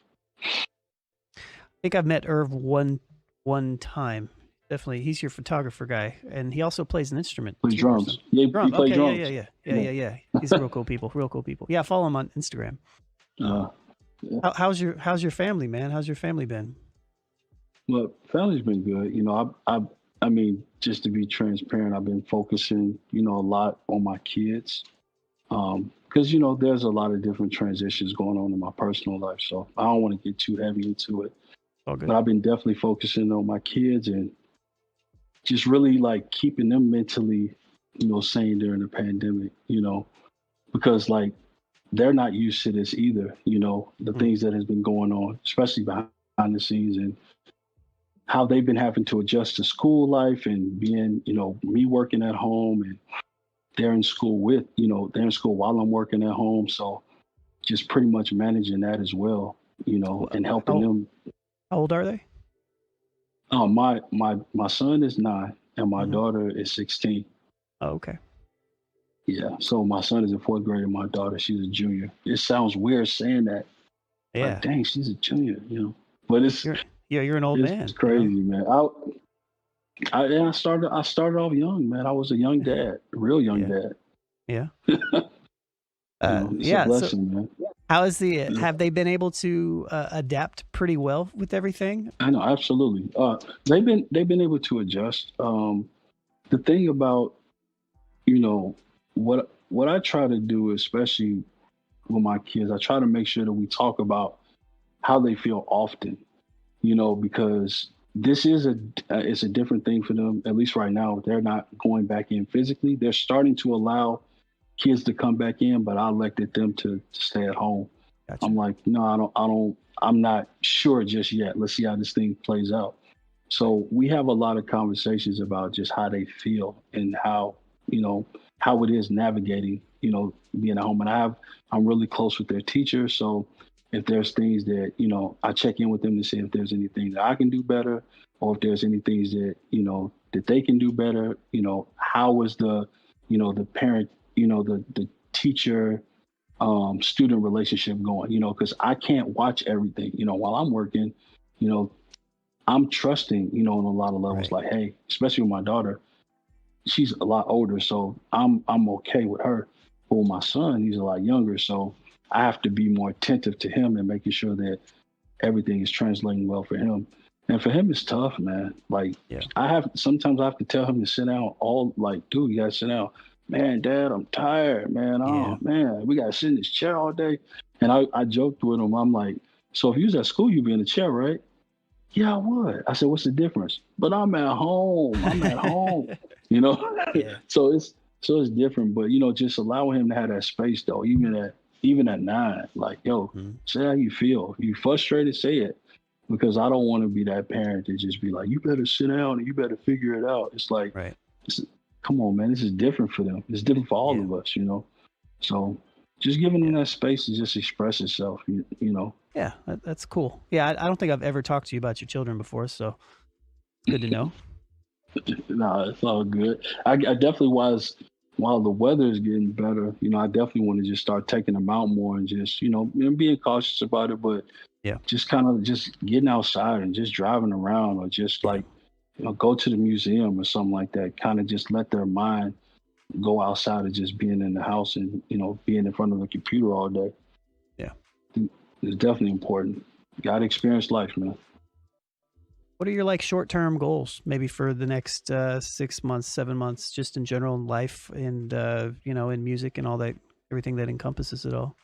I think I've met 𝗏𝗏 one time. Definitely, he's your photographer guy, and he also plays an instrument. Plays drums. Yeah, he plays drums. Yeah. He's real cool people. Yeah, follow him on Instagram. How's your family, man? How's your family been? Well, family's been good. You know, I mean, just to be transparent, I've been focusing, you know, a lot on my kids, because you know there's a lot of different transitions going on in my personal life, so I don't want to get too heavy into it. But I've been definitely focusing on my kids and just really like keeping them mentally, you know, sane during the pandemic, you know, because like they're not used to this either, you know, the things that has been going on, especially behind the scenes. And how they've been having to adjust to school life and being, me working at home and they're in school they're in school while I'm working at home. So just pretty much managing that as well, and helping them. How old are they? Oh, my son is 9 and my Mm-hmm. daughter is 16. Oh, okay. Yeah. So my son is in 4th grade and my daughter, she's a junior. It sounds weird saying that. Yeah. Like, dang, she's a junior, But you're an old man. It's crazy, man. I started off young, man. I was a young dad, a real young dad. Yeah. It's a blessing, man. How is have they been able to adapt pretty well with everything? I know, absolutely. They've been able to adjust. The thing about, what I try to do, especially with my kids, I try to make sure that we talk about how they feel often, because this is it's a different thing for them. At least right now, they're not going back in physically. They're starting to allow kids to come back in, but I elected them to stay at home. Gotcha. I'm like, no, I'm not sure just yet. Let's see how this thing plays out. So we have a lot of conversations about just how they feel and how it is navigating, being at home. And I'm really close with their teacher. So if there's things that, I check in with them to see if there's anything that I can do better, or if there's any things that, that they can do better, how is the parent, the teacher, student relationship going, because I can't watch everything, while I'm working, I'm trusting, on a lot of levels, right. Like, hey, especially with my daughter, she's a lot older, so I'm okay with her. But with my son, he's a lot younger, so I have to be more attentive to him and making sure that everything is translating well for him. And for him, it's tough, man. Like, sometimes I have to tell him to sit down. Dude, you gotta sit down. Man, Dad, I'm tired, man. Oh, man, we gotta sit in this chair all day. And I joked with him. I'm like, so if you was at school, you'd be in a chair, right? Yeah, I would. I said, what's the difference? But I'm at home. Yeah. So it's different. But just allowing him to have that space, though, even at 9, like, yo, say how you feel. You frustrated, say it, because I don't want to be that parent to just be like, you better sit down and you better figure it out. It's like, right. Come on, man, this is different for them. It's different for all of us, So just giving them that space to just express itself, Yeah, that's cool. Yeah, I don't think I've ever talked to you about your children before, so good to know. Nah, it's all good. I definitely was, while the weather is getting better, I definitely want to just start taking them out more and just, being cautious about it, but just kind of just getting outside and just driving around, or just like, go to the museum or something like that, kind of just let their mind go outside of just being in the house and, being in front of the computer all day. Yeah. It's definitely important. You got to experience life, man. What are your short-term goals, maybe for the next 6 months, 7 months, just in general in life and, in music and all that, everything that encompasses it all?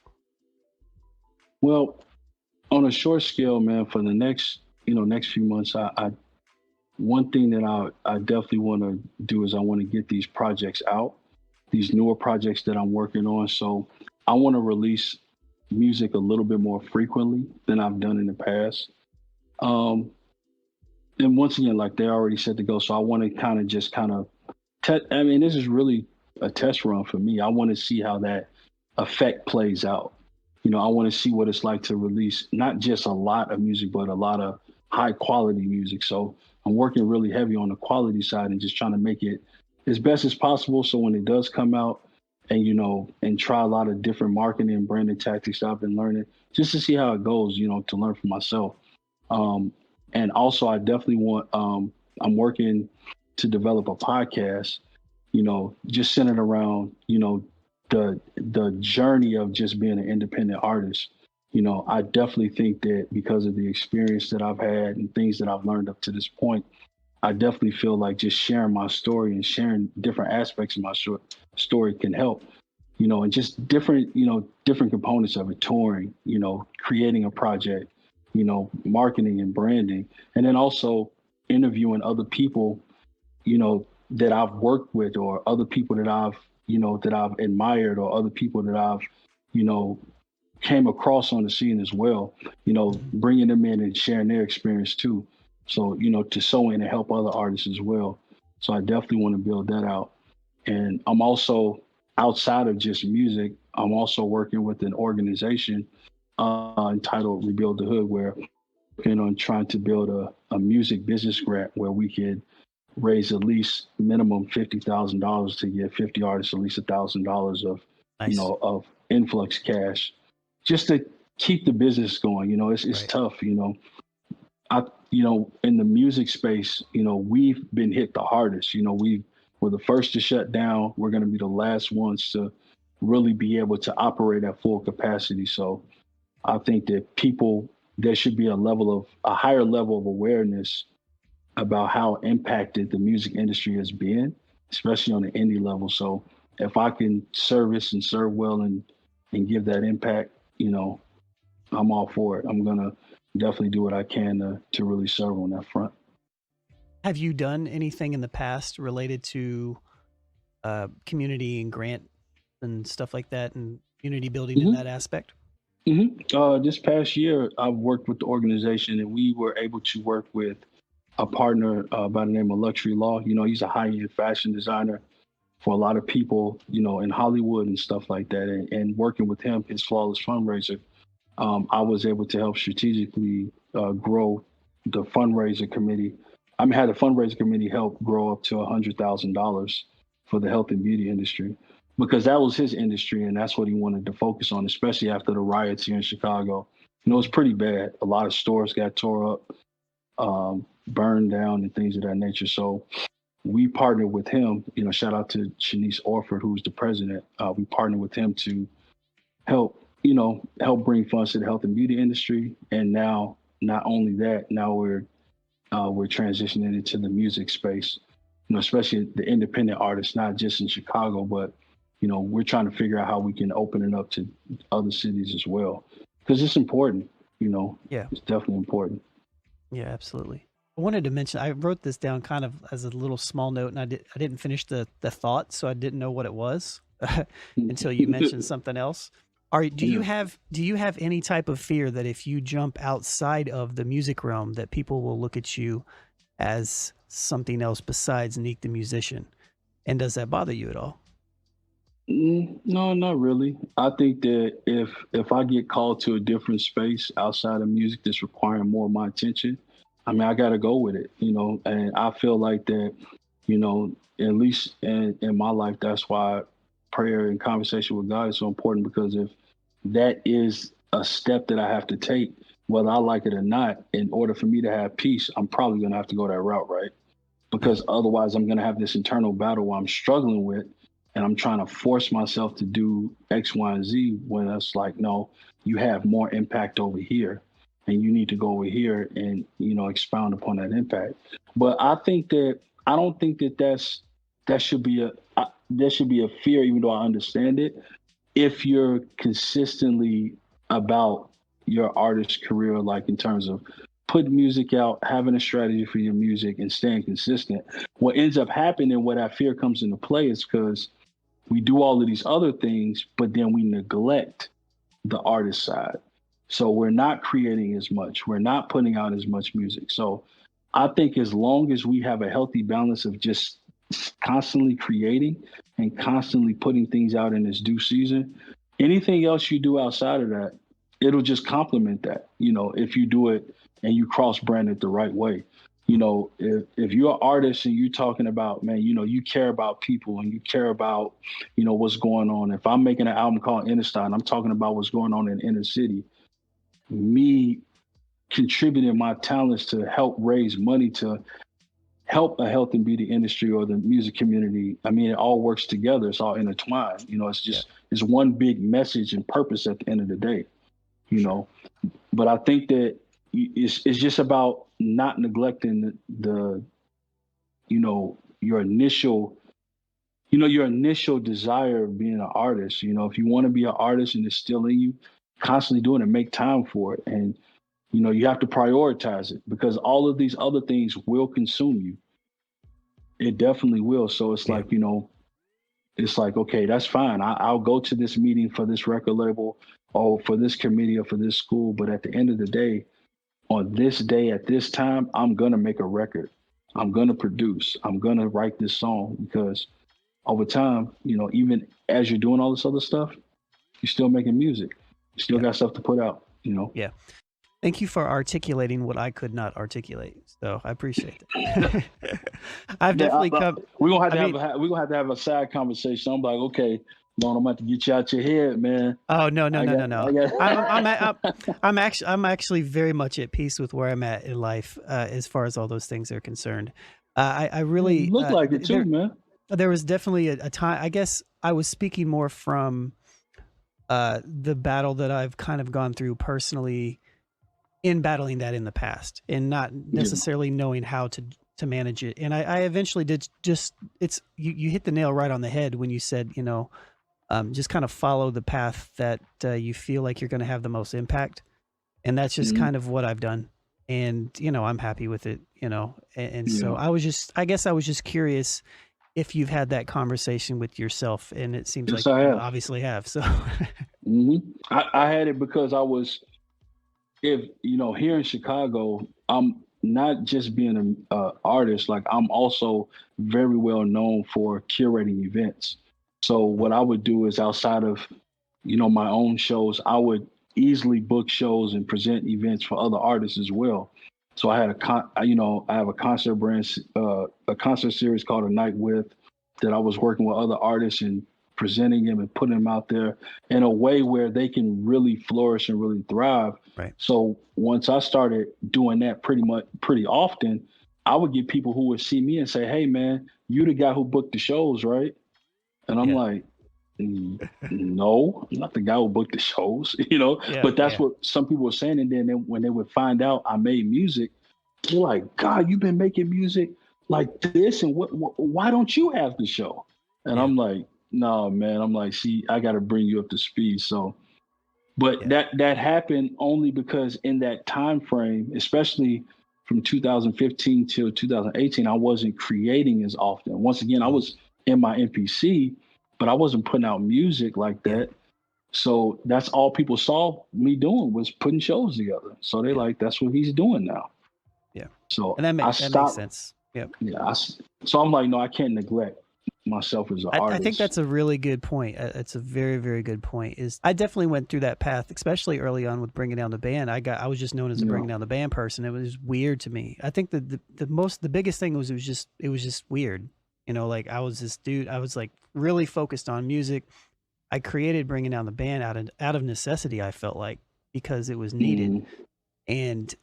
Well, on a short scale, man, for the next few months, one thing that I definitely want to do is I want to get these projects out, these newer projects that I'm working on. So I want to release music a little bit more frequently than I've done in the past. And once again, like they already said to go, so I want to this is really a test run for me. I want to see how that effect plays out. I want to see what it's like to release not just a lot of music, but a lot of high quality music. So I'm working really heavy on the quality side and just trying to make it as best as possible. So when it does come out and, and try a lot of different marketing and branding tactics that I've been learning just to see how it goes, to learn for myself. And also I definitely want, I'm working to develop a podcast, just centered around, the journey of just being an independent artist. I definitely think that because of the experience that I've had and things that I've learned up to this point, I definitely feel like just sharing my story and sharing different aspects of my story can help, and just different components of it, touring, creating a project, marketing and branding, and then also interviewing other people, that I've worked with, or other people that I've admired, or other people that I've, came across on the scene as well, bringing them in and sharing their experience too. So, to sew in and help other artists as well. So I definitely want to build that out. And I'm also, outside of just music, I'm also working with an organization entitled Rebuild the Hood, where on trying to build a music business grant where we could raise at least minimum $50,000 to give 50 artists at least $1,000 of Nice. of influx cash, just to keep the business going. It's Right. tough. I in the music space, we've been hit the hardest. We're the first to shut down. We're going to be the last ones to really be able to operate at full capacity. So I think that there should be a higher level of awareness about how impacted the music industry has been, especially on the indie level. So if I can service and serve well and give that impact, I'm all for it. I'm gonna definitely do what I can to really serve on that front. Have you done anything in the past related to community and grant and stuff like that, and community building in that aspect? This past year, I've worked with the organization, and we were able to work with a partner by the name of Luxury Law. He's a high-end fashion designer for a lot of people, in Hollywood and stuff like that. And working with him, his Flawless Fundraiser, I was able to help strategically grow the fundraiser committee. Had the fundraiser committee help grow up to $100,000 for the health and beauty industry, because that was his industry and that's what he wanted to focus on, especially after the riots here in Chicago. It's pretty bad. A lot of stores got tore up, burned down, and things of that nature. So we partnered with him. Shout out to Shanice Orford, who's the president. We partnered with him to help bring funds to the health and beauty industry. And now, not only that, now we're transitioning into the music space, especially the independent artists, not just in Chicago, but, we're trying to figure out how we can open it up to other cities as well. Because it's important, Yeah. It's definitely important. Yeah, absolutely. I wanted to mention, I wrote this down kind of as a little small note, and I didn't finish the thought, so I didn't know what it was until you mentioned something else. Do you have any type of fear that if you jump outside of the music realm, that people will look at you as something else besides Neak the musician? And does that bother you at all? No, not really. I think that if I get called to a different space outside of music that's requiring more of my attention, I got to go with it, and I feel like that, at least in my life, that's why prayer and conversation with God is so important, because if that is a step that I have to take, whether I like it or not, in order for me to have peace, I'm probably going to have to go that route, right? Because otherwise I'm going to have this internal battle where I'm struggling with, and I'm trying to force myself to do X, Y, and Z, when it's like, no, you have more impact over here and you need to go over here and, expound upon that impact. But I don't think that should be a fear, even though I understand it, if you're consistently about your artist career, like in terms of putting music out, having a strategy for your music, and staying consistent. What ends up happening, where that fear comes into play, is because we do all of these other things, but then we neglect the artist side. So we're not creating as much. We're not putting out as much music. So I think as long as we have a healthy balance of just constantly creating and constantly putting things out in its due season, anything else you do outside of that, it'll just complement that, if you do it and you cross-brand it the right way. If you're an artist and you're talking about, man, you care about people and you care about, what's going on. If I'm making an album called Inner Style, I'm talking about what's going on in the inner city. Me contributing my talents to help raise money to help a health and beauty industry or the music community. It all works together. It's all intertwined. It's just, it's one big message and purpose at the end of the day, But I think that it's just about not neglecting the your initial desire of being an artist. If you want to be an artist and it's still in you, constantly doing it, make time for it. And, you have to prioritize it, because all of these other things will consume you. It definitely will. So it's like, it's like, okay, that's fine. I'll go to this meeting for this record label or for this committee or for this school. But at the end of the day, on this day at this time, I'm gonna make a record. I'm gonna produce. I'm gonna write this song because over time, even as you're doing all this other stuff, you're still making music. You still got stuff to put out. Yeah. Thank you for articulating what I could not articulate. So I appreciate it. I've definitely come. We're gonna have to have a side conversation. I'm like, okay, Lon, I'm about to get you out your head, man. Oh no. I'm actually very much at peace with where I'm at in life as far as all those things are concerned. I really look like it too, man. There was definitely a time. I guess I was speaking more from the battle that I've kind of gone through personally in battling that in the past and not necessarily knowing how to manage it. And I eventually did you hit the nail right on the head when you said, just kind of follow the path that you feel like you're going to have the most impact. And that's just kind of what I've done. And, I'm happy with it, and so I guess I was just curious if you've had that conversation with yourself, and it seems like you obviously have. So I had it because I was, here in Chicago, I'm not just being an artist, like I'm also very well known for curating events. So what I would do is outside of, my own shows, I would easily book shows and present events for other artists as well. So I had I have a concert a concert series called A Night With that I was working with other artists and presenting them and putting them out there in a way where they can really flourish and really thrive. Right. So once I started doing that pretty often, I would get people who would see me and say, "Hey man, you the guy who booked the shows, right?" And I'm like, "No, I'm not the guy who booked the shows," but that's what some people were saying. And then when they would find out I made music, they're like, "God, you've been making music like this, and why don't you have the show?" And I'm like, "No, man." I'm like, "See, I got to bring you up to speed." So, but that happened only because in that time frame, especially from 2015 till 2018, I wasn't creating as often. Once again, I was in my MPC, but I wasn't putting out music like that. So that's all people saw me doing was putting shows together. So they like, that's what he's doing now. Yeah. So and that makes sense. Yep. Yeah. So I'm like, no, I can't neglect myself as an artist. I think that's a really good point. It's a very, very good point. I definitely went through that path, especially early on with bringing down the band. I was just known as a bringing down the band person. It was weird to me. I think the biggest thing was it was just weird. Like I was this dude. I was like really focused on music. I created bringing down the band out of necessity. I felt like because it was needed, and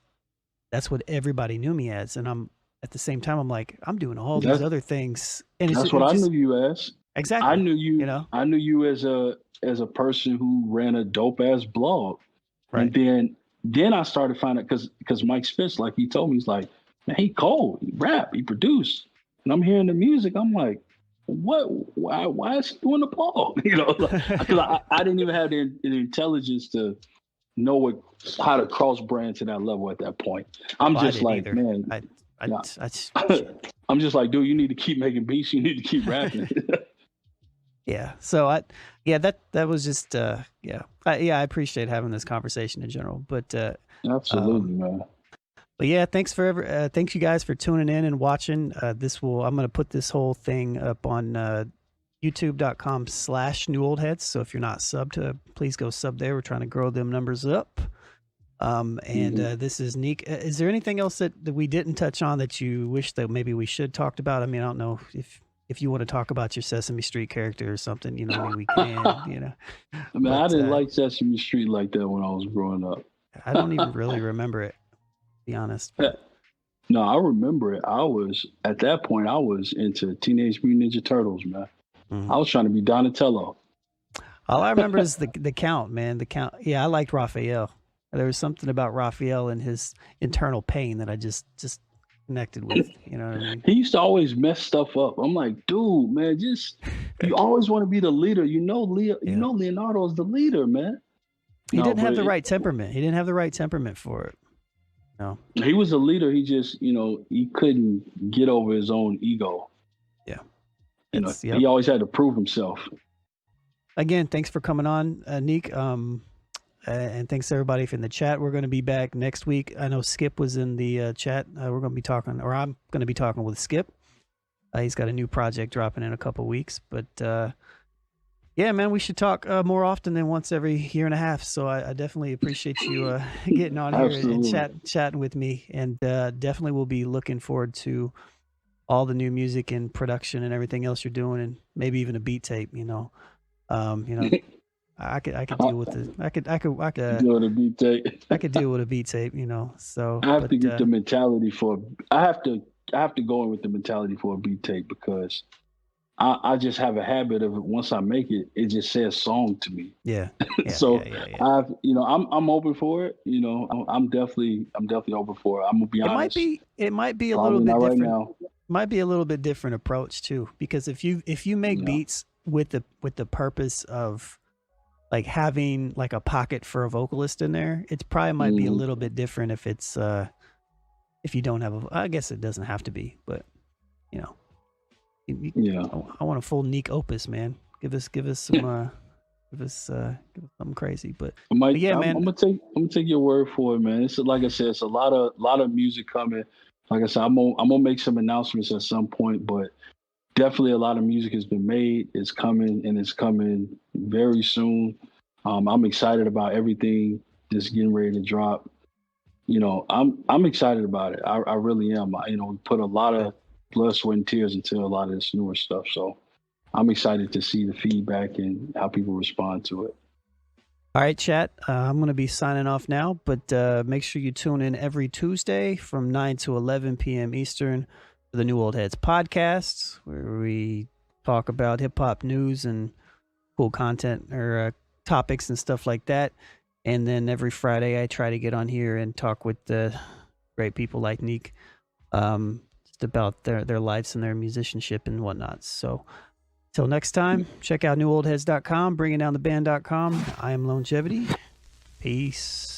that's what everybody knew me as. And I'm at the same time, I'm like, I'm doing all these other things. And that's what I knew you as. Exactly. I knew you. I knew you as a person who ran a dope ass blog. Right. And then I started finding because Mike Spitz, like he told me, he's like, man, he cold, he rap, he produced. And I'm hearing the music. I'm like, what? Why is he doing the blog? Because I didn't even have the intelligence to know how to cross brand to that level at that point. I'm just like, man. I'm just like, dude, you need to keep making beats. You need to keep rapping. Yeah. So that was just I appreciate having this conversation in general. But absolutely, man. But yeah, thanks you guys for tuning in and watching. I'm going to put this whole thing up on youtube.com/newoldheads. So if you're not subbed, please go sub there. We're trying to grow them numbers up. This is Neak. Is there anything else that we didn't touch on that you wish that maybe we should talked about? I mean, I don't know if you want to talk about your Sesame Street character or something, maybe we can, I mean, I didn't like Sesame Street like that when I was growing up. I don't even really remember it, to be honest. No, I remember it. At that point, I was into Teenage Mutant Ninja Turtles, man. Mm-hmm. I was trying to be Donatello. All I remember is the Count, man. The Count. Yeah, I liked Raphael. There was something about Raphael and his internal pain that I just connected with. You know what I mean? He used to always mess stuff up. I'm like, dude, man, you always want to be the leader. Leonardo's the leader, man. He didn't have the right temperament. He didn't have the right temperament for it. No. He was a leader. He just, he couldn't get over his own ego. Yeah. He always had to prove himself. Again, thanks for coming on, Neak. And thanks everybody for in the chat. We're going to be back next week. I know Skip was in the chat. We're going to be talking, or I'm going to be talking with Skip. He's got a new project dropping in a couple weeks. But yeah, man, we should talk more often than once every year and a half. So I definitely appreciate you getting on here and chatting with me. And definitely will be looking forward to all the new music and production and everything else you're doing, and maybe even a beat tape. You know, I could deal with it. I could deal with a beat tape. I could deal with a beat tape. You know, so I have to get the mentality for. I have to go in with the mentality for a beat tape, because I just have a habit of it. Once I make it, it just says song to me. Yeah. So I'm open for it. You know, I'm definitely open for it. I'm gonna be honest. It might be a little bit different. Right now. Might be a little bit different approach too, because if you make beats with the purpose of like having like a pocket for a vocalist in there, it probably might be a little bit different if it's if you don't have I guess it doesn't have to be, but you know. I want a full Neak opus, man. Give us some give us something crazy. But yeah, man. I'm gonna take your word for it, man. It's like I said, it's a lot of music coming. Like I said, I'm gonna make some announcements at some point, but definitely a lot of music has been made. It's coming, and it's coming very soon. I'm excited about everything that's getting ready to drop. You know, I'm excited about it. I really am. We put a lot of blood, sweat, and tears into a lot of this newer stuff. So I'm excited to see the feedback and how people respond to it. All right, chat. I'm going to be signing off now, but make sure you tune in every Tuesday from 9 to 11 p.m. Eastern for the New Old Heads podcast, where we talk about hip-hop news and cool content or topics and stuff like that. And then every Friday, I try to get on here and talk with great people like Neak just about their lives and their musicianship and whatnot. So till next time, check out newoldheads.com, bringingdowntheband.com. I am Lonegevity. Peace.